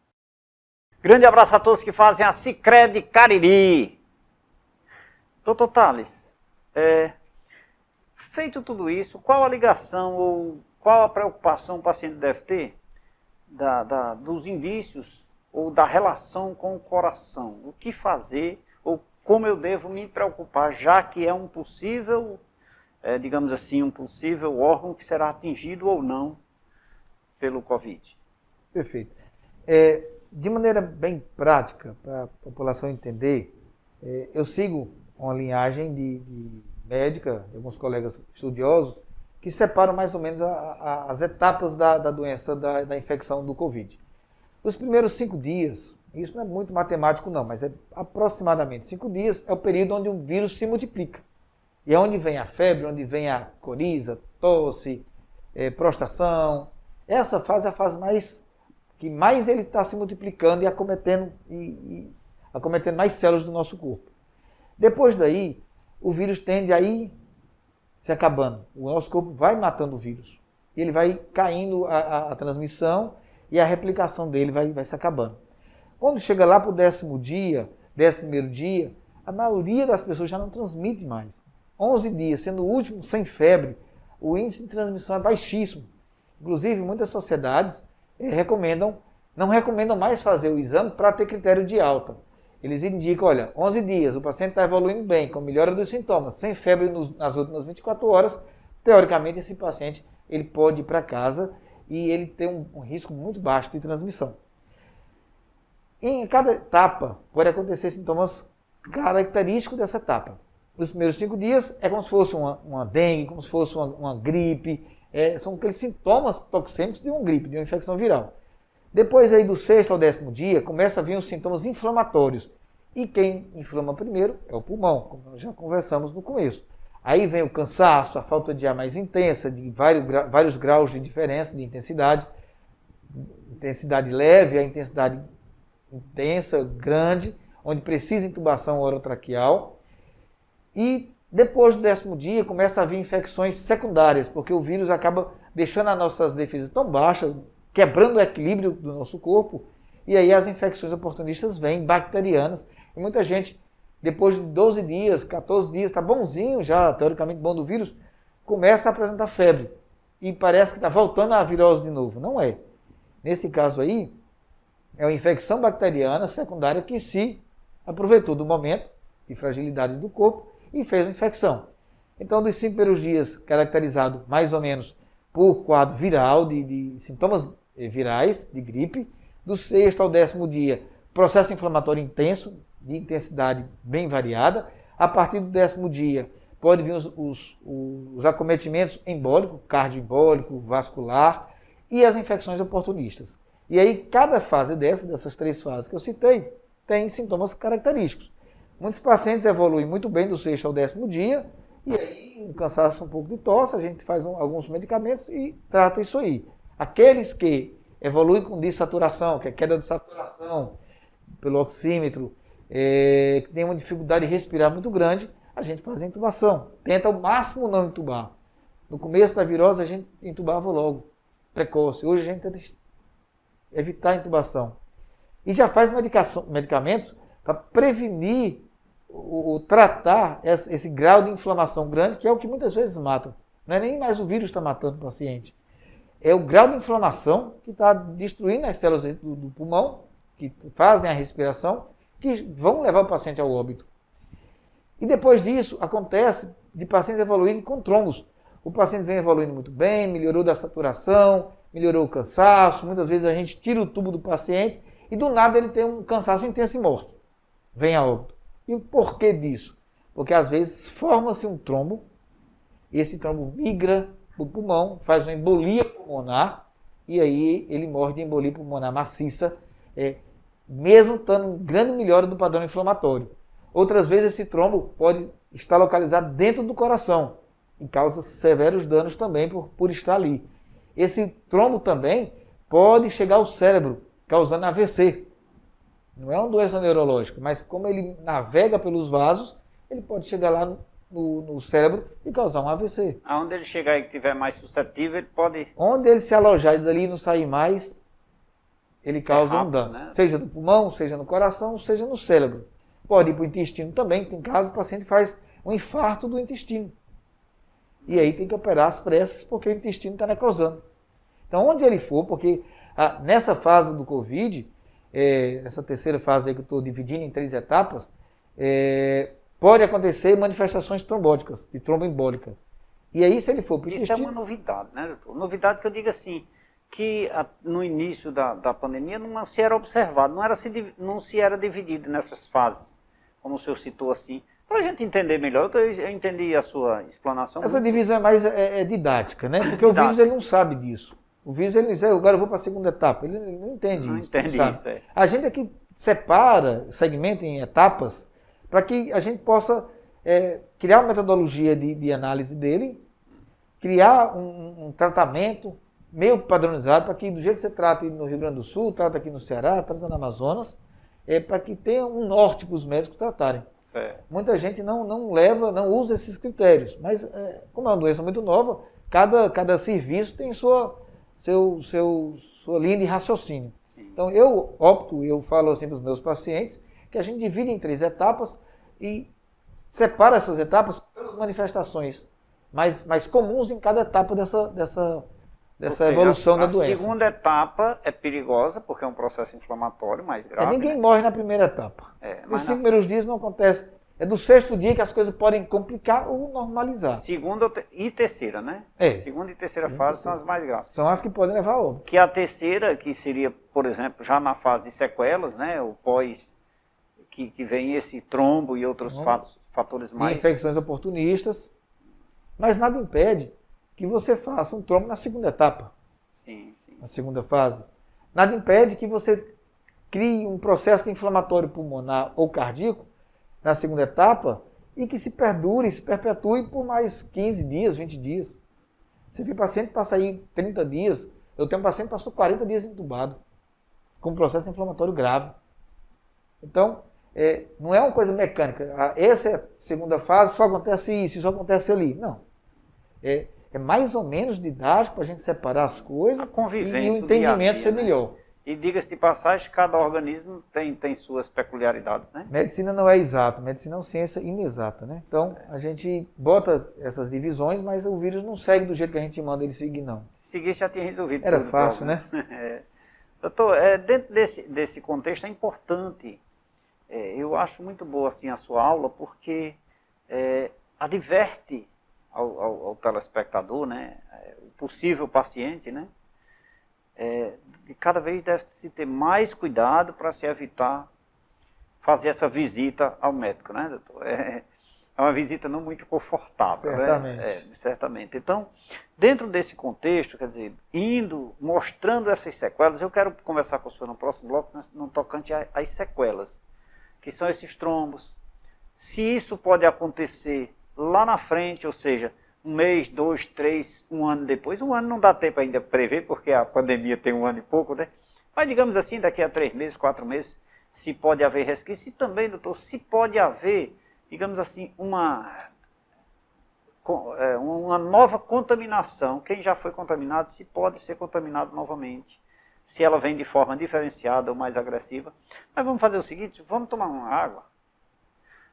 B: grande abraço a todos que fazem a Sicredi Cariri. Doutor Thales, feito tudo isso, qual a ligação ou qual a preocupação o paciente deve ter dos indícios ou da relação com o coração? O que fazer ou como eu devo me preocupar, já que é um possível, digamos assim, um possível órgão que será atingido ou não pelo Covid?
C: Perfeito. De maneira bem prática, para a população entender, eu sigo uma linhagem de médica, de alguns colegas estudiosos, que separam mais ou menos as etapas da doença, da infecção do Covid. Os primeiros 5 dias, isso não é muito matemático não, mas é aproximadamente 5 dias, é o período onde o vírus se multiplica. E é onde vem a febre, onde vem a coriza, tosse, prostração. Essa fase é a fase que mais ele está se multiplicando e acometendo mais células do nosso corpo. Depois daí, o vírus tende a ir se acabando. O nosso corpo vai matando o vírus. Ele vai caindo a transmissão e a replicação dele vai se acabando. Quando chega lá para o 10º dia, 11º dia, a maioria das pessoas já não transmite mais. 11 dias, sendo o último sem febre, o índice de transmissão é baixíssimo. Inclusive, muitas sociedades não recomendam mais fazer o exame para ter critério de alta. eles indicam, olha, 11 dias, o paciente está evoluindo bem, com melhora dos sintomas, sem febre nas últimas 24 horas, teoricamente esse paciente ele pode ir para casa e ele tem um risco muito baixo de transmissão. Em cada etapa pode acontecer sintomas característicos dessa etapa. Nos primeiros 5 dias é como se fosse uma dengue, como se fosse uma gripe, são aqueles sintomas toxêmicos de uma gripe, de uma infecção viral. Depois aí do 6º ao 10º dia começa a vir os sintomas inflamatórios. E quem inflama primeiro é o pulmão, como nós já conversamos no começo. Aí vem o cansaço, a falta de ar mais intensa, de vários graus de diferença de intensidade. Intensidade leve, a intensidade intensa, grande, onde precisa intubação orotraqueal. E depois do 10º dia começa a vir infecções secundárias, porque o vírus acaba deixando as nossas defesas tão baixas, quebrando o equilíbrio do nosso corpo, e aí as infecções oportunistas vêm, bacterianas, e muita gente, depois de 12 dias, 14 dias, está bonzinho já, teoricamente bom do vírus, começa a apresentar febre, e parece que está voltando a virose de novo. Não é. Nesse caso aí, é uma infecção bacteriana secundária que se aproveitou do momento de fragilidade do corpo e fez a infecção. Então, dos 5 primeiros dias, caracterizado mais ou menos por quadro viral, de sintomas virais, de gripe. Do 6º ao 10º dia, processo inflamatório intenso, de intensidade bem variada. A partir do 10º dia, pode vir os acometimentos embólicos, cardioembólico, vascular e as infecções oportunistas. E aí, cada fase dessas 3 fases que eu citei, tem sintomas característicos. Muitos pacientes evoluem muito bem do 6º ao 10º dia, e aí, um cansaço, um pouco de tosse, a gente faz alguns medicamentos e trata isso aí. Aqueles que evoluem com dessaturação, que é queda de saturação pelo oxímetro, que tem uma dificuldade de respirar muito grande, a gente faz a intubação. Tenta ao máximo não intubar. No começo da virose, a gente intubava logo, precoce. Hoje a gente tenta evitar a intubação. E já faz medicamentos para prevenir ou tratar esse grau de inflamação grande, que é o que muitas vezes mata. Não é nem mais o vírus que está matando o paciente. É o grau de inflamação que está destruindo as células do pulmão, que fazem a respiração, que vão levar o paciente ao óbito. E depois disso, acontece de pacientes evoluírem com trombos. O paciente vem evoluindo muito bem, melhorou da saturação, melhorou o cansaço, muitas vezes a gente tira o tubo do paciente e do nada ele tem um cansaço intenso e morto. Vem a óbito. E o porquê disso? Porque às vezes forma-se um trombo, e esse trombo migra para o pulmão, faz uma embolia pulmonar, e aí ele morre de embolia pulmonar maciça, mesmo estando grande melhora do padrão inflamatório. Outras vezes esse trombo pode estar localizado dentro do coração, e causa severos danos também por estar ali. Esse trombo também pode chegar ao cérebro, causando AVC. Não é uma doença neurológica, mas como ele navega pelos vasos, ele pode chegar lá no cérebro e causar um AVC.
B: Aonde ele chegar e estiver mais suscetível, ele pode...
C: Onde ele se alojar e dali não sair mais, ele causa um dano. Né? Seja no pulmão, seja no coração, seja no cérebro. Pode ir para o intestino também, tem casos que o paciente faz um infarto do intestino. E aí tem que operar às pressas porque o intestino está necrosando. Então, onde ele for, porque nessa fase do Covid... essa terceira fase aí que eu estou dividindo em 3 etapas, pode acontecer manifestações trombóticas, de tromboembólica. E aí, se ele for para o intestino...
B: Isso é uma novidade, né, doutor? Novidade que eu digo assim, que no início da pandemia não se era observado, não se era dividido nessas fases, como o senhor citou assim. Para a gente entender melhor, eu entendi a sua explanação.
C: Essa divisão é mais didática, né? Porque o vírus ele não sabe disso. O vírus, ele diz, agora eu vou para a segunda etapa. Ele não entende isso. Não entende isso, A gente aqui separa, segmenta em etapas, para que a gente possa criar uma metodologia de análise dele, criar um tratamento meio padronizado, para que do jeito que você trata no Rio Grande do Sul, trata aqui no Ceará, trata no Amazonas, para que tenha um norte para os médicos tratarem. Certo. Muita gente não usa esses critérios, mas como é uma doença muito nova, cada serviço tem sua linha de raciocínio. Sim. Então eu falo assim para os meus pacientes, que a gente divide em 3 etapas e separa essas etapas pelas manifestações mais comuns em cada etapa dessa evolução da doença.
B: A segunda etapa é perigosa, porque é um processo inflamatório mais grave.
C: Ninguém morre na primeira etapa. Os 5 primeiros dias não acontece. É do 6º dia que as coisas podem complicar ou normalizar.
B: Segunda e terceira, né? Segunda e terceira fase são as mais graves.
C: São as que podem levar a óbito.
B: Que a terceira, que seria, por exemplo, já na fase de sequelas, né? O pós, que vem esse trombo e outros fatores mais...
C: E infecções oportunistas. Mas nada impede que você faça um trombo na segunda etapa.
B: Sim.
C: Na segunda fase. Nada impede que você crie um processo inflamatório pulmonar ou cardíaco na segunda etapa e que se perdure, se perpetue por mais 15 dias, 20 dias. Você vê paciente que passa aí 30 dias, eu tenho um paciente que passou 40 dias entubado, com um processo inflamatório grave. Então, não é uma coisa mecânica. Essa é a segunda fase, só acontece isso, só acontece ali. Não. É mais ou menos didático para a gente separar as coisas
B: a convivência,
C: e o entendimento ser melhor.
B: E diga-se de passagem, cada organismo tem suas peculiaridades, né?
C: Medicina não é exato, medicina é uma ciência inexata, né? Então, a gente bota essas divisões, mas o vírus não segue do jeito que a gente manda ele seguir, não.
B: Se seguisse já tinha resolvido.
C: Era fácil, né?
B: Doutor, dentro desse contexto é importante, eu acho muito boa assim, a sua aula, porque adverte ao telespectador, né? O possível paciente, né? De cada vez deve-se ter mais cuidado para se evitar fazer essa visita ao médico, né, doutor? É uma visita não muito confortável,
C: certamente.
B: Né? Certamente. Então, dentro desse contexto, quer dizer, mostrando essas sequelas, eu quero conversar com o senhor no próximo bloco, no tocante às sequelas, que são esses trombos. Se isso pode acontecer lá na frente, ou seja, 1 mês, 2, 3, 1 ano depois. 1 ano não dá tempo ainda para prever, porque a pandemia tem 1 ano e pouco, né? Mas digamos assim, daqui a 3 meses, 4 meses, se pode haver resquício. E também, doutor, se pode haver, digamos assim, uma nova contaminação. Quem já foi contaminado, se pode ser contaminado novamente. Se ela vem de forma diferenciada ou mais agressiva. Mas vamos fazer o seguinte, vamos tomar uma água.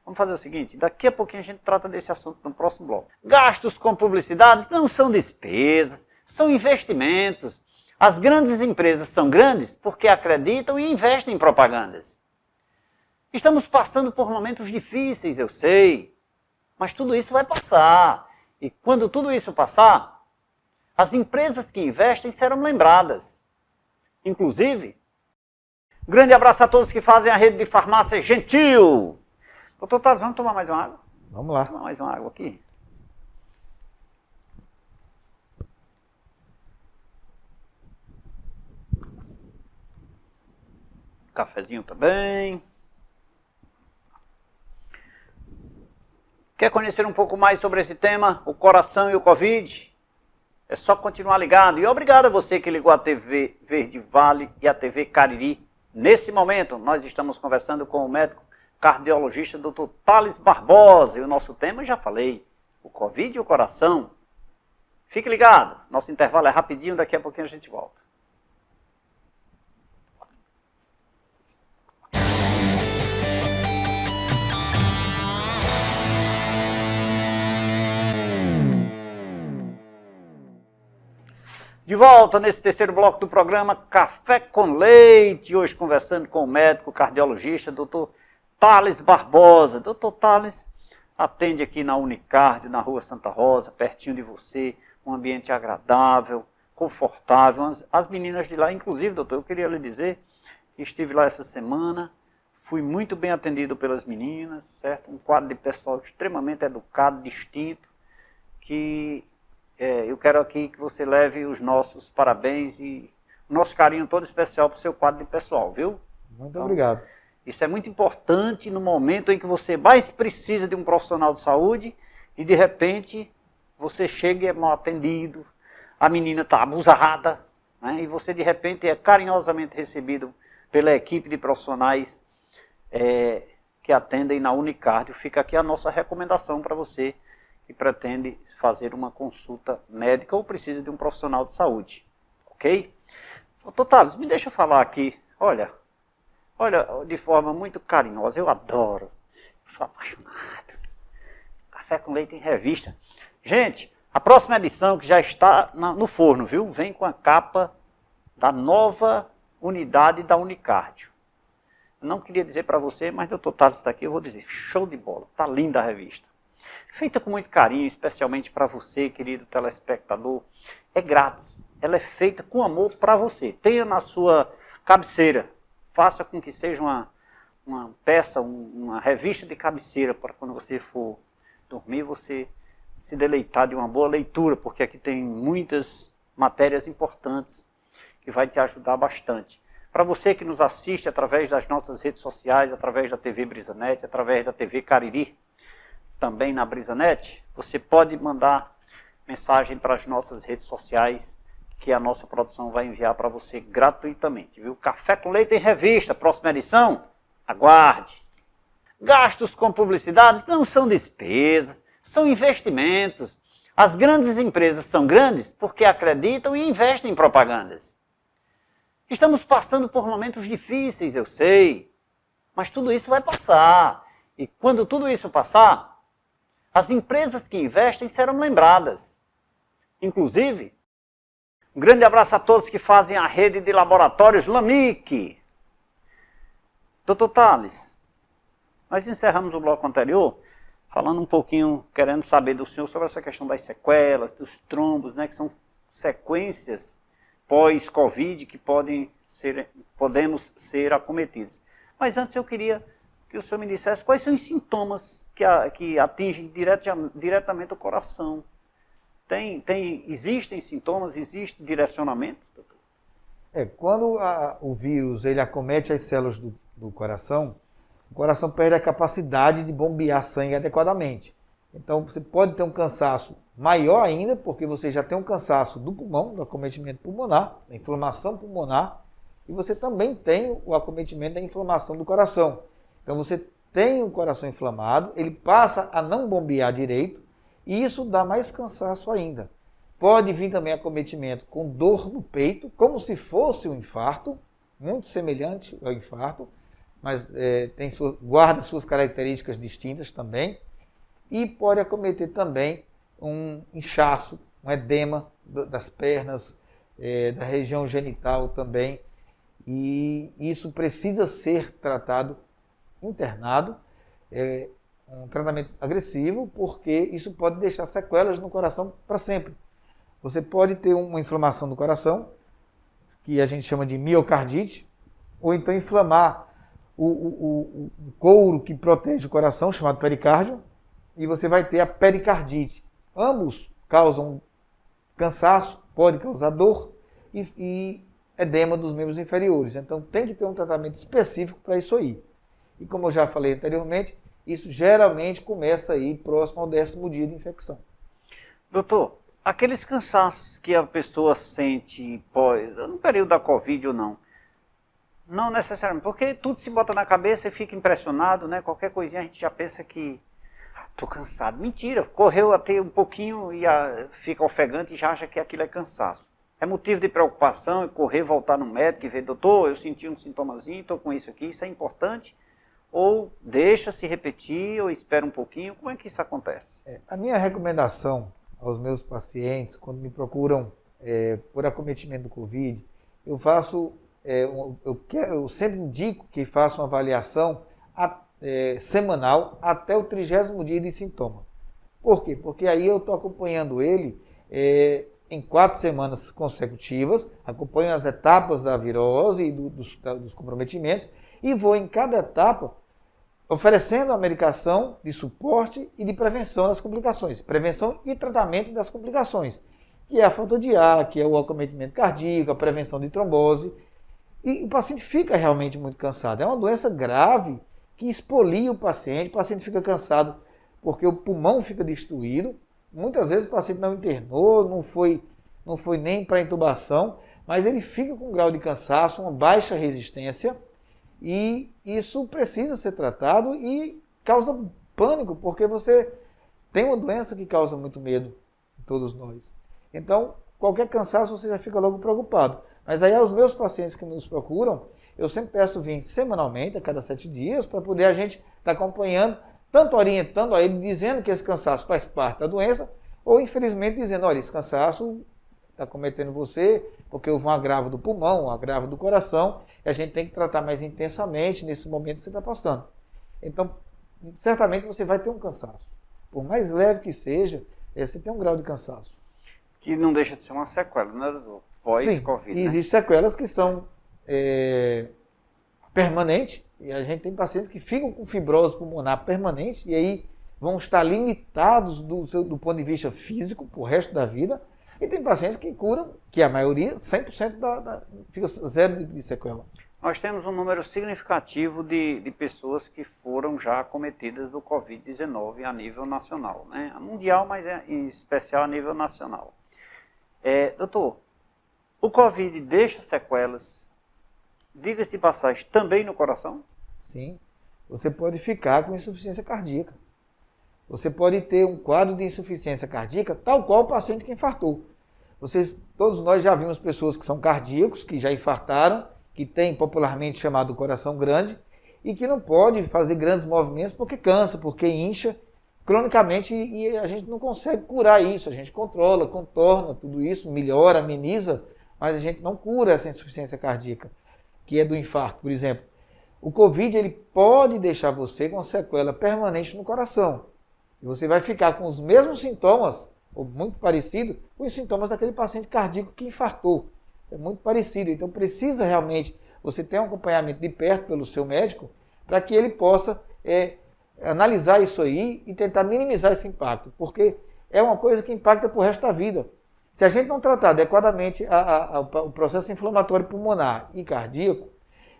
B: Vamos fazer o seguinte, daqui a pouquinho a gente trata desse assunto no próximo bloco. Gastos com publicidades não são despesas, são investimentos. As grandes empresas são grandes porque acreditam e investem em propagandas. Estamos passando por momentos difíceis, eu sei, mas tudo isso vai passar. E quando tudo isso passar, as empresas que investem serão lembradas. Inclusive, um grande abraço a todos que fazem a rede de farmácia Gentil. Doutor Thales, vamos tomar mais uma água?
C: Vamos lá.
B: Vamos tomar mais uma água aqui. Cafezinho também. Quer conhecer um pouco mais sobre esse tema, o coração e o Covid? É só continuar ligado. E obrigado a você que ligou a TV Verde Vale e a TV Cariri. Nesse momento, nós estamos conversando com o médico cardiologista Dr. Thales Barbosa. E o nosso tema, já falei, o Covid e o coração. Fique ligado, nosso intervalo é rapidinho, daqui a pouquinho a gente volta. De volta nesse terceiro bloco do programa Café com Leite, hoje conversando com o médico cardiologista Dr. Thales Barbosa. Dr. Thales atende aqui na Unicardio, na Rua Santa Rosa, pertinho de você, um ambiente agradável, confortável. As meninas de lá, inclusive, doutor, eu queria lhe dizer que estive lá essa semana, fui muito bem atendido pelas meninas, certo? Um quadro de pessoal extremamente educado, distinto, que eu quero aqui que você leve os nossos parabéns e o nosso carinho todo especial para o seu quadro de pessoal, viu?
C: Muito obrigado.
B: Isso é muito importante no momento em que você mais precisa de um profissional de saúde e de repente você chega e é mal atendido, a menina está abusada, né? E você de repente é carinhosamente recebido pela equipe de profissionais que atendem na Unicardio. Fica aqui a nossa recomendação para você que pretende fazer uma consulta médica ou precisa de um profissional de saúde, ok? Doutor Thales, me deixa falar aqui, olha, de forma muito carinhosa, eu adoro, sou apaixonado. Café com Leite em Revista. Gente, A próxima edição, que já está no forno, viu? Vem com a capa da nova unidade da Unicardio. Eu não queria dizer para você, mas o Dr. Thales está aqui, eu vou dizer, show de bola, tá linda a revista. Feita com muito carinho, especialmente para você, querido telespectador. É grátis, ela é feita com amor para você. Tenha na sua cabeceira, faça com que seja uma peça, uma revista de cabeceira, para quando você for dormir, você se deleitar de uma boa leitura, porque aqui tem muitas matérias importantes que vai te ajudar bastante. Para você que nos assiste através das nossas redes sociais, através da TV Brisanet, através da TV Cariri, também na Brisanet, você pode mandar mensagem para as nossas redes sociais, que a nossa produção vai enviar para você gratuitamente, viu? Café com Leite em Revista, próxima edição, aguarde. Gastos com publicidades não são despesas, são investimentos. As grandes empresas são grandes porque acreditam e investem em propagandas. Estamos passando por momentos difíceis, eu sei, mas tudo isso vai passar. E quando tudo isso passar, as empresas que investem serão lembradas. Inclusive, um grande abraço a todos que fazem a rede de laboratórios LAMIC. Dr. Thales, nós encerramos o bloco anterior falando um pouquinho, querendo saber do senhor sobre essa questão das sequelas, dos trombos, né, que são sequências pós-Covid que podemos ser acometidos. Mas antes eu queria que o senhor me dissesse quais são os sintomas que atingem diretamente o coração. Existem sintomas, existe direcionamento, doutor?
C: Quando o vírus ele acomete as células do coração, o coração perde a capacidade de bombear sangue adequadamente. Então você pode ter um cansaço maior ainda, porque você já tem um cansaço do pulmão, do acometimento pulmonar, da inflamação pulmonar, e você também tem o acometimento da inflamação do coração. Então você tem o coração inflamado, ele passa a não bombear direito, e isso dá mais cansaço ainda. Pode vir também acometimento com dor no peito, como se fosse um infarto, muito semelhante ao infarto, mas guarda suas características distintas também. E pode acometer também um inchaço, um edema das pernas, da região genital também. E isso precisa ser tratado internado, um tratamento agressivo, porque isso pode deixar sequelas no coração para sempre. Você pode ter uma inflamação do coração, que a gente chama de miocardite, ou então inflamar o couro que protege o coração, chamado pericárdio, e você vai ter a pericardite. Ambos causam cansaço, pode causar dor e edema dos membros inferiores. Então tem que ter um tratamento específico para isso aí. E como eu já falei anteriormente, isso geralmente começa aí próximo ao 10º dia de infecção.
B: Doutor, aqueles cansaços que a pessoa sente no período da Covid ou não necessariamente, porque tudo se bota na cabeça e fica impressionado, né? Qualquer coisinha a gente já pensa que estou cansado. Mentira, correu até um pouquinho e fica ofegante e já acha que aquilo é cansaço. É motivo de preocupação, correr, voltar no médico e ver, doutor, eu senti um sintomazinho, estou com isso aqui, isso é importante? Ou deixa se repetir, ou espera um pouquinho, como é que isso acontece?
C: A minha recomendação aos meus pacientes, quando me procuram por acometimento do Covid, eu sempre indico que façam uma avaliação semanal até o 30º dia de sintoma. Por quê? Porque aí eu estou acompanhando ele em 4 semanas consecutivas, acompanho as etapas da virose e dos comprometimentos e vou em cada etapa oferecendo a medicação de suporte e de prevenção das complicações, prevenção e tratamento das complicações, que é a falta de ar, que é o acometimento cardíaco, a prevenção de trombose, e o paciente fica realmente muito cansado. É uma doença grave que expolia o paciente fica cansado porque o pulmão fica destruído, muitas vezes o paciente não internou, não foi nem para intubação, mas ele fica com um grau de cansaço, uma baixa resistência, e isso precisa ser tratado e causa pânico, porque você tem uma doença que causa muito medo em todos nós. Então, qualquer cansaço você já fica logo preocupado. Mas aí aos meus pacientes que nos procuram, eu sempre peço vir semanalmente, a cada 7 dias, para poder a gente estar acompanhando, tanto orientando a ele, dizendo que esse cansaço faz parte da doença, ou infelizmente dizendo, olha, esse cansaço está cometendo você, porque houve um agravo do pulmão, um agravo do coração, e a gente tem que tratar mais intensamente nesse momento que você está passando. Então, certamente você vai ter um cansaço. Por mais leve que seja, você tem um grau de cansaço.
B: Que não deixa de ser uma sequela, né, doutor? Pós-Covid,
C: Sim, e existem sequelas que são permanentes, e a gente tem pacientes que ficam com fibrose pulmonar permanente, e aí vão estar limitados do ponto de vista físico para o resto da vida, e tem pacientes que curam, que a maioria, 100% fica zero de sequela.
B: Nós temos um número significativo de pessoas que foram já acometidas do Covid-19 a nível nacional, né? Mundial, mas em especial a nível nacional. Doutor, o Covid deixa sequelas, diga-se de passagem, também no coração?
C: Sim, você pode ficar com insuficiência cardíaca. Você pode ter um quadro de insuficiência cardíaca, tal qual o paciente que infartou. Todos nós já vimos pessoas que são cardíacos, que já infartaram, que tem popularmente chamado coração grande, e que não pode fazer grandes movimentos porque cansa, porque incha cronicamente, e a gente não consegue curar isso. A gente controla, contorna tudo isso, melhora, ameniza, mas a gente não cura essa insuficiência cardíaca, que é do infarto, por exemplo. O Covid ele pode deixar você com uma sequela permanente no coração. E você vai ficar com os mesmos sintomas, ou muito parecido, com os sintomas daquele paciente cardíaco que infartou. É muito parecido. Então precisa realmente você ter um acompanhamento de perto pelo seu médico para que ele possa analisar isso aí e tentar minimizar esse impacto. Porque é uma coisa que impacta para o resto da vida. Se a gente não tratar adequadamente o processo inflamatório pulmonar e cardíaco,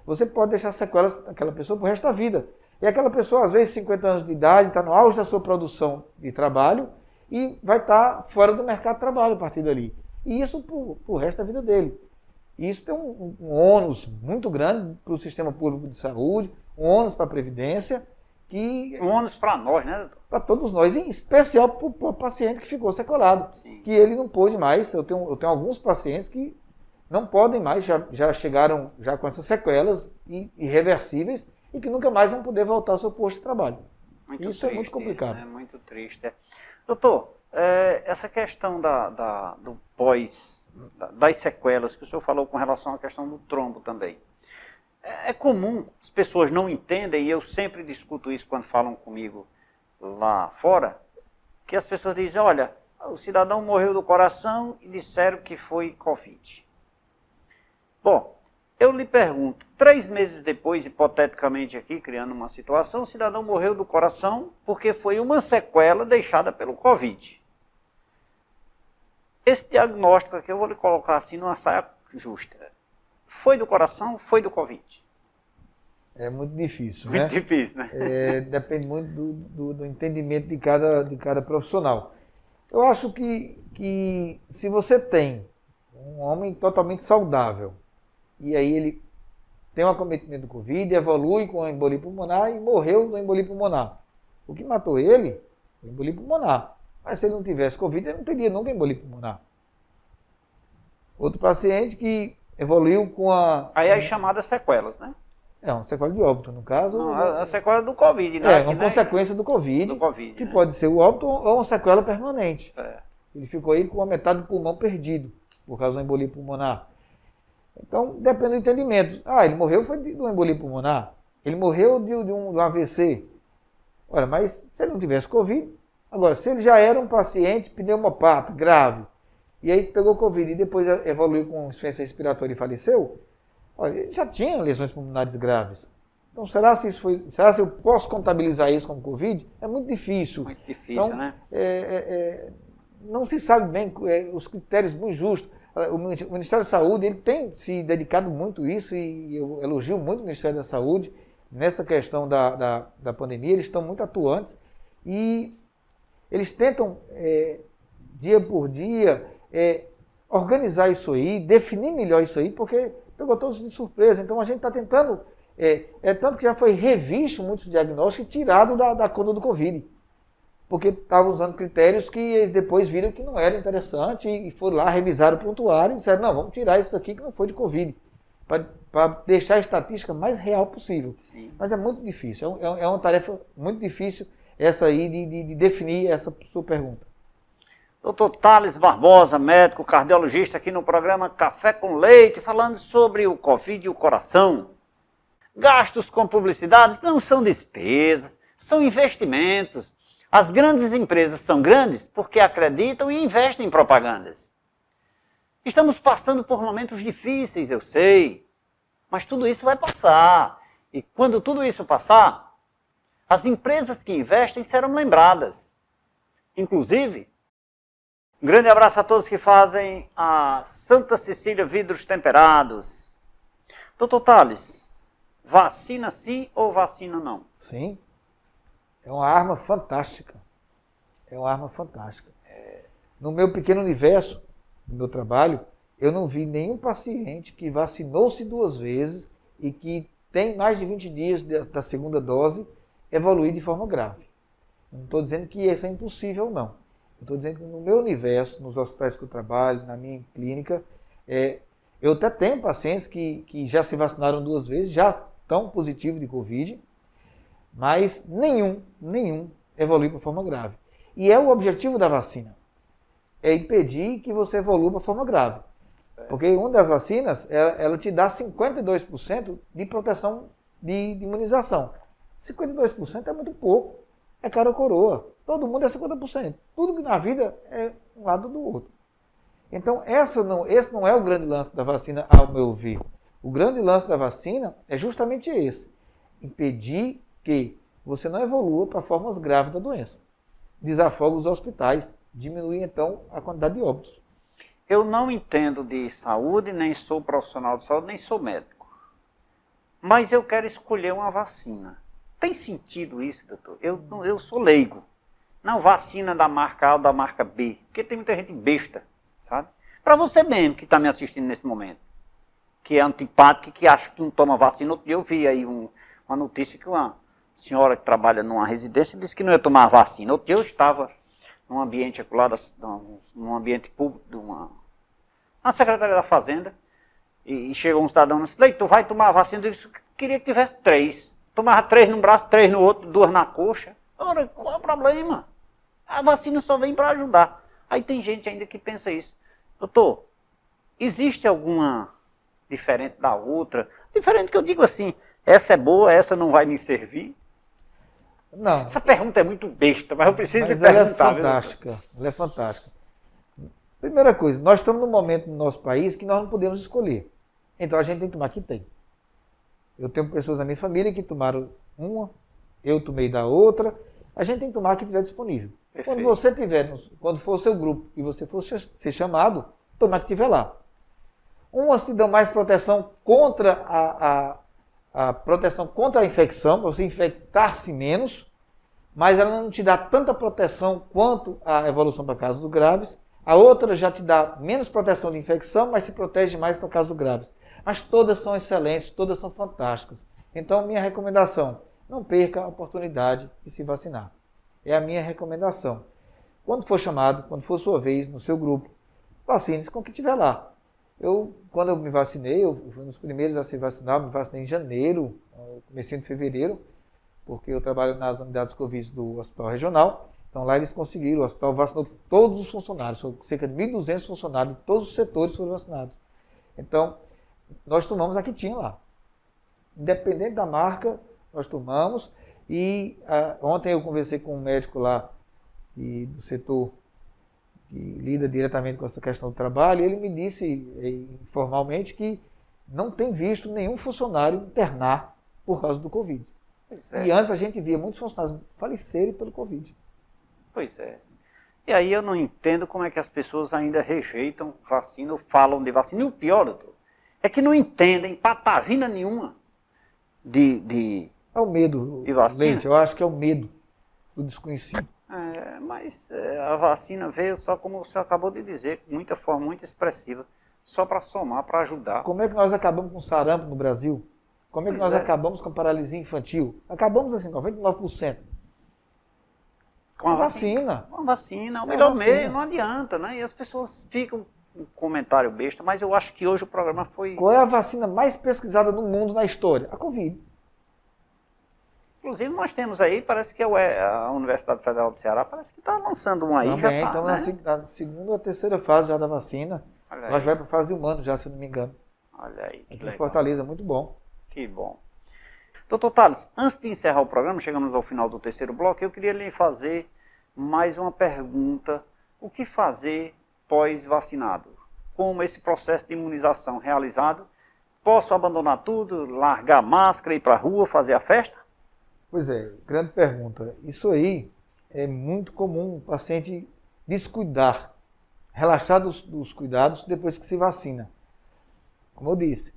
C: você pode deixar sequelas daquela pessoa para o resto da vida. E aquela pessoa, às vezes, 50 anos de idade, está no auge da sua produção de trabalho e vai estar fora do mercado de trabalho a partir dali. E isso para o resto da vida dele. E isso tem um ônus muito grande para o sistema público de saúde, um ônus para a Previdência.
B: Um ônus para nós, né, doutor?
C: Para todos nós, em especial para o paciente que ficou sequelado. Sim. Que ele não pôde mais. Eu tenho alguns pacientes que não podem mais, já chegaram já com essas sequelas irreversíveis e que nunca mais vão poder voltar ao seu posto de trabalho.
B: Muito
C: isso
B: triste,
C: é muito complicado.
B: Isso, né? Muito triste. Doutor, essa questão do pós, das sequelas que o senhor falou com relação à questão do trombo também. É comum, as pessoas não entendem, e eu sempre discuto isso quando falam comigo lá fora, que as pessoas dizem, olha, o cidadão morreu do coração e disseram que foi Covid. Bom, eu lhe pergunto, 3 meses depois, hipoteticamente aqui, criando uma situação, o cidadão morreu do coração porque foi uma sequela deixada pelo Covid. Esse diagnóstico aqui eu vou lhe colocar assim numa saia justa. Foi do coração, foi do Covid?
C: É muito difícil,
B: muito
C: né?
B: Muito difícil, né?
C: Depende muito do entendimento de cada profissional. Eu acho que se você tem um homem totalmente saudável, e aí ele tem um acometimento do Covid, evolui com a embolia pulmonar e morreu da embolia pulmonar. O que matou ele foi a embolia pulmonar. Mas se ele não tivesse Covid, ele não teria nunca embolia pulmonar. Outro paciente que evoluiu com a...
B: Aí as chamadas sequelas, né?
C: É uma sequela de óbito, no caso.
B: Não, a sequela do Covid, né?
C: É, uma consequência do Covid, que
B: né?
C: pode ser o óbito ou uma sequela permanente.
B: Certo.
C: Ele ficou aí com a metade do pulmão perdido, por causa da embolia pulmonar. Então, depende do entendimento. Ele morreu foi de uma embolia pulmonar. Ele morreu de um AVC. Olha, mas se ele não tivesse Covid... Agora, se ele já era um paciente pneumopata grave, e aí pegou Covid e depois evoluiu com insuficiência respiratória e faleceu, olha, ele já tinha lesões pulmonares graves. Então, será se eu posso contabilizar isso como Covid? É muito difícil.
B: Muito difícil,
C: então,
B: né?
C: Não se sabe bem os critérios muito justos. O Ministério da Saúde ele tem se dedicado muito a isso, e eu elogio muito o Ministério da Saúde nessa questão da pandemia. Eles estão muito atuantes e eles tentam, dia por dia, organizar isso aí, definir melhor isso aí, porque pegou todos de surpresa. Então a gente está tentando, tanto que já foi revisto muitos diagnósticos e tirado da conta do Covid. Porque estavam usando critérios que eles depois viram que não era interessante e foram lá, revisaram o prontuário e disseram, não, vamos tirar isso aqui que não foi de Covid, para deixar a estatística mais real possível.
B: Sim.
C: Mas é muito difícil, é uma tarefa muito difícil essa aí de definir essa sua pergunta.
B: Dr. Thales Barbosa, médico cardiologista, aqui no programa Café com Leite, falando sobre o Covid e o coração. Gastos com publicidades não são despesas, são investimentos. As grandes empresas são grandes porque acreditam e investem em propagandas. Estamos passando por momentos difíceis, eu sei, mas tudo isso vai passar. E quando tudo isso passar, as empresas que investem serão lembradas. Inclusive, um grande abraço a todos que fazem a Santa Cecília Vidros Temperados. Doutor Thales, vacina sim ou vacina não?
C: Sim. É uma arma fantástica. É uma arma fantástica. No meu pequeno universo, no meu trabalho, eu não vi nenhum paciente que vacinou-se 2 vezes e que tem mais de 20 dias da segunda dose evoluir de forma grave. Não estou dizendo que isso é impossível, não. Estou dizendo que no meu universo, nos hospitais que eu trabalho, na minha clínica, eu até tenho pacientes que já se vacinaram 2 vezes, já estão positivos de Covid, mas nenhum evolui para forma grave. E é o objetivo da vacina, é impedir que você evolua para forma grave. Porque uma das vacinas, ela te dá 52% de proteção de imunização. 52% é muito pouco, é cara ou coroa. Todo mundo é 50%. Tudo que na vida é um lado do outro. Então, esse não é o grande lance da vacina, ao meu ver. O grande lance da vacina é justamente esse. Impedir que você não evolua para formas graves da doença. Desafoga os hospitais. Diminui, então, a quantidade de óbitos.
B: Eu não entendo de saúde, nem sou profissional de saúde, nem sou médico. Mas eu quero escolher uma vacina. Tem sentido isso, doutor? Eu sou leigo. Não vacina da marca A ou da marca B. Porque tem muita gente besta, sabe? Para você mesmo que está me assistindo nesse momento, que é antipático e que acha que não toma vacina. Outro dia eu vi aí uma notícia que uma senhora que trabalha numa residência disse que não ia tomar vacina. Outro dia eu estava num ambiente acolado, num ambiente público, na Secretaria da Fazenda, e chegou um cidadão e disse: Leite, tu vai tomar a vacina? Eu disse: queria que tivesse 3. Tomava 3 num braço, 3 no outro, 2 na coxa. Ora, qual é o problema? A vacina só vem para ajudar. Aí tem gente ainda que pensa isso. Doutor, existe alguma diferente da outra? Diferente que eu digo assim, essa é boa, essa não vai me servir?
C: Não.
B: Essa pergunta é muito besta, mas eu preciso lhe
C: ela
B: perguntar.
C: É fantástica, ela é fantástica. Primeira coisa, nós estamos num momento no nosso país que nós não podemos escolher. Então a gente tem que tomar quem tem. Eu tenho pessoas na minha família que tomaram uma, eu tomei da outra. A gente tem que tomar o que tiver disponível. Perfeito. Quando você tiver, quando for o seu grupo e você for ser chamado, tomar o que tiver lá. Umas te dão mais proteção contra a proteção contra a infecção, para você infectar-se menos, mas ela não te dá tanta proteção quanto a evolução para casos graves. A outra já te dá menos proteção de infecção, mas se protege mais para casos graves. Mas todas são excelentes, todas são fantásticas. Então, minha recomendação, não perca a oportunidade de se vacinar. É a minha recomendação. Quando for chamado, quando for sua vez, no seu grupo, vacine-se com o que tiver lá. Quando eu me vacinei, eu fui um dos primeiros a se vacinar, me vacinei em janeiro, comecinho de fevereiro, porque eu trabalho nas unidades Covid do Hospital Regional. Então lá eles conseguiram, o hospital vacinou todos os funcionários, cerca de 1.200 funcionários de todos os setores foram vacinados. Então, nós tomamos a que tinha lá. Independente da marca, nós tomamos. E ontem eu conversei com um médico lá do setor que lida diretamente com essa questão do trabalho, e ele me disse informalmente que não tem visto nenhum funcionário internar por causa do Covid. E antes a gente via muitos funcionários falecerem pelo Covid.
B: Pois é. E aí eu não entendo como é que as pessoas ainda rejeitam vacina ou falam de vacina. E o pior, doutor, é que não entendem patavina nenhuma
C: É o medo,
B: de vacina.
C: Leite, eu acho que é o medo do desconhecido.
B: Mas a vacina veio só, como o senhor acabou de dizer, de muita forma, muito expressiva, só para somar, para ajudar.
C: Como é que nós acabamos com sarampo no Brasil? Como é que nós acabamos com paralisia infantil? Acabamos assim, 99%.
B: Com a vacina. Com a vacina, o melhor meio, não adianta, né? E as pessoas ficam com comentário besta, mas eu acho que hoje o programa foi...
C: Qual é a vacina mais pesquisada no mundo na história? A Covid.
B: Inclusive nós temos aí, parece que a Universidade Federal do Ceará parece que está lançando um aí.
C: Também,
B: já está,
C: estamos na segunda ou terceira fase já da vacina. Nós vai para a fase de humano já, se eu não me engano.
B: Olha aí, que
C: Aqui
B: legal.
C: em Fortaleza, muito bom.
B: Que bom. Doutor Tales, antes de encerrar o programa, chegamos ao final do terceiro bloco, eu queria lhe fazer mais uma pergunta. O que fazer pós-vacinado? Como esse processo de imunização realizado? Posso abandonar tudo, largar a máscara, ir para a rua, fazer a festa?
C: Pois é, grande pergunta. Isso aí é muito comum o paciente descuidar, relaxar dos cuidados depois que se vacina. Como eu disse,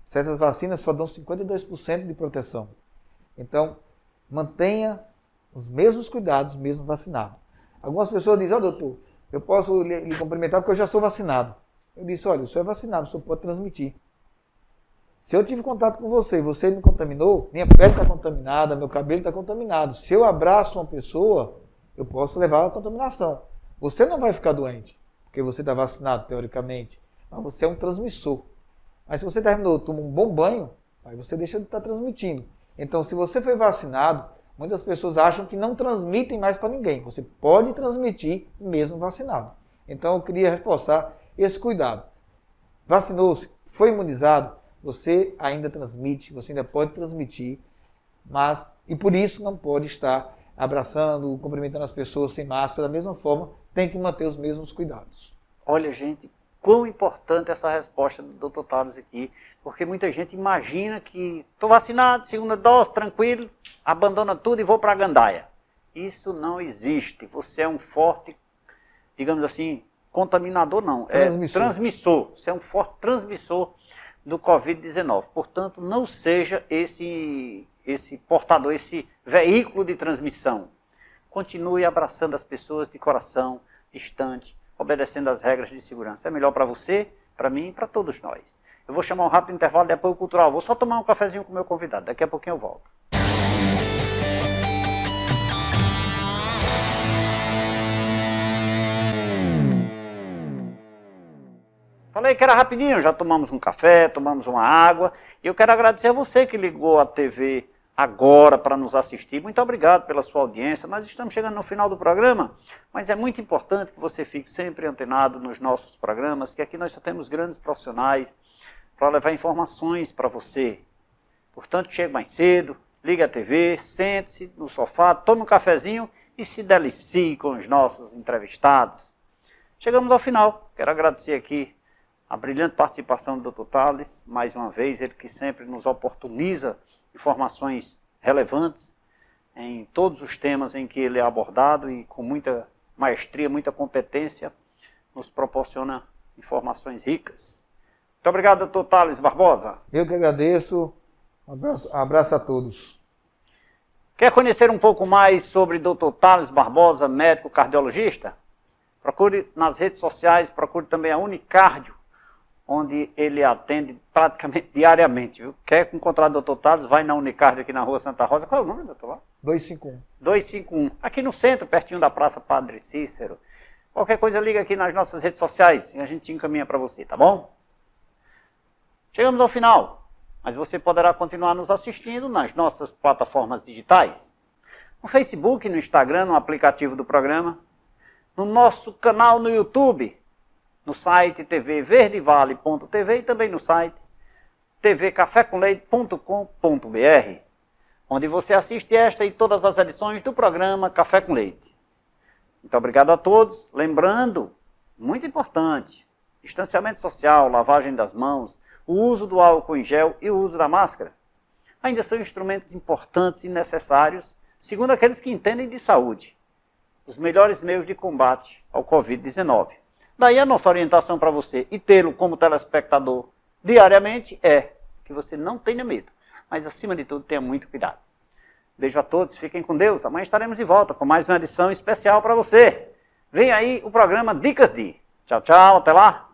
C: certas vacinas só dão 52% de proteção. Então, mantenha os mesmos cuidados, mesmo vacinado. Algumas pessoas dizem, doutor, eu posso lhe cumprimentar porque eu já sou vacinado. Eu disse, olha, o senhor é vacinado, o senhor pode transmitir. Se eu tive contato com você e você me contaminou, minha pele está contaminada, meu cabelo está contaminado. Se eu abraço uma pessoa, eu posso levar a contaminação. Você não vai ficar doente, porque você está vacinado, teoricamente, mas você é um transmissor. Mas se você terminou, tomou um bom banho, aí você deixa de estar transmitindo. Então, se você foi vacinado, muitas pessoas acham que não transmitem mais para ninguém. Você pode transmitir mesmo vacinado. Então, eu queria reforçar esse cuidado. Vacinou-se, foi imunizado, você ainda transmite, você ainda pode transmitir, mas, e por isso não pode estar abraçando, cumprimentando as pessoas sem máscara, da mesma forma, tem que manter os mesmos cuidados.
B: Olha, gente, quão importante essa resposta do Dr. Tales aqui, porque muita gente imagina que estou vacinado, segunda dose, tranquilo, abandona tudo e vou para a gandaia. Isso não existe. Você é um forte, digamos assim, contaminador não, transmissor. Você é um forte transmissor do Covid-19. Portanto, não seja esse portador, esse veículo de transmissão. Continue abraçando as pessoas de coração, distante, obedecendo às regras de segurança. É melhor para você, para mim e para todos nós. Eu vou chamar um rápido intervalo de apoio cultural. Vou só tomar um cafezinho com o meu convidado. Daqui a pouquinho eu volto. Falei que era rapidinho, já tomamos um café, tomamos uma água. E eu quero agradecer a você que ligou a TV agora para nos assistir. Muito obrigado pela sua audiência. Nós estamos chegando no final do programa, mas é muito importante que você fique sempre antenado nos nossos programas, que aqui nós só temos grandes profissionais para levar informações para você. Portanto, chegue mais cedo, ligue a TV, sente-se no sofá, tome um cafezinho e se delicie com os nossos entrevistados. Chegamos ao final. Quero agradecer aqui a brilhante participação do Dr. Tales, mais uma vez, ele que sempre nos oportuniza informações relevantes em todos os temas em que ele é abordado e com muita maestria, muita competência, nos proporciona informações ricas. Muito obrigado, Dr. Tales Barbosa.
C: Eu que agradeço. Um abraço a todos.
B: Quer conhecer um pouco mais sobre Dr. Tales Barbosa, médico cardiologista? Procure nas redes sociais, procure também a Unicardio, onde ele atende praticamente diariamente, viu? Quer encontrar o Dr. Tales, vai na Unicardio aqui na Rua Santa Rosa. Qual é o nome, doutor? Lá?
C: 251.
B: 251. Aqui no centro, pertinho da Praça Padre Cícero. Qualquer coisa, liga aqui nas nossas redes sociais e a gente encaminha para você, tá bom? Chegamos ao final, mas você poderá continuar nos assistindo nas nossas plataformas digitais. No Facebook, no Instagram, no aplicativo do programa, no nosso canal no YouTube, no site tvverdevale.tv e também no site tvcafecomleite.com.br, onde você assiste esta e todas as edições do programa Café com Leite. Muito obrigado a todos. Lembrando, muito importante, distanciamento social, lavagem das mãos, o uso do álcool em gel e o uso da máscara. Ainda são instrumentos importantes e necessários, segundo aqueles que entendem de saúde, os melhores meios de combate ao Covid-19. Daí a nossa orientação para você e tê-lo como telespectador diariamente é que você não tenha medo, mas acima de tudo tenha muito cuidado. Beijo a todos, fiquem com Deus. Amanhã estaremos de volta com mais uma edição especial para você. Vem aí o programa Dicas de. Tchau, tchau, até lá.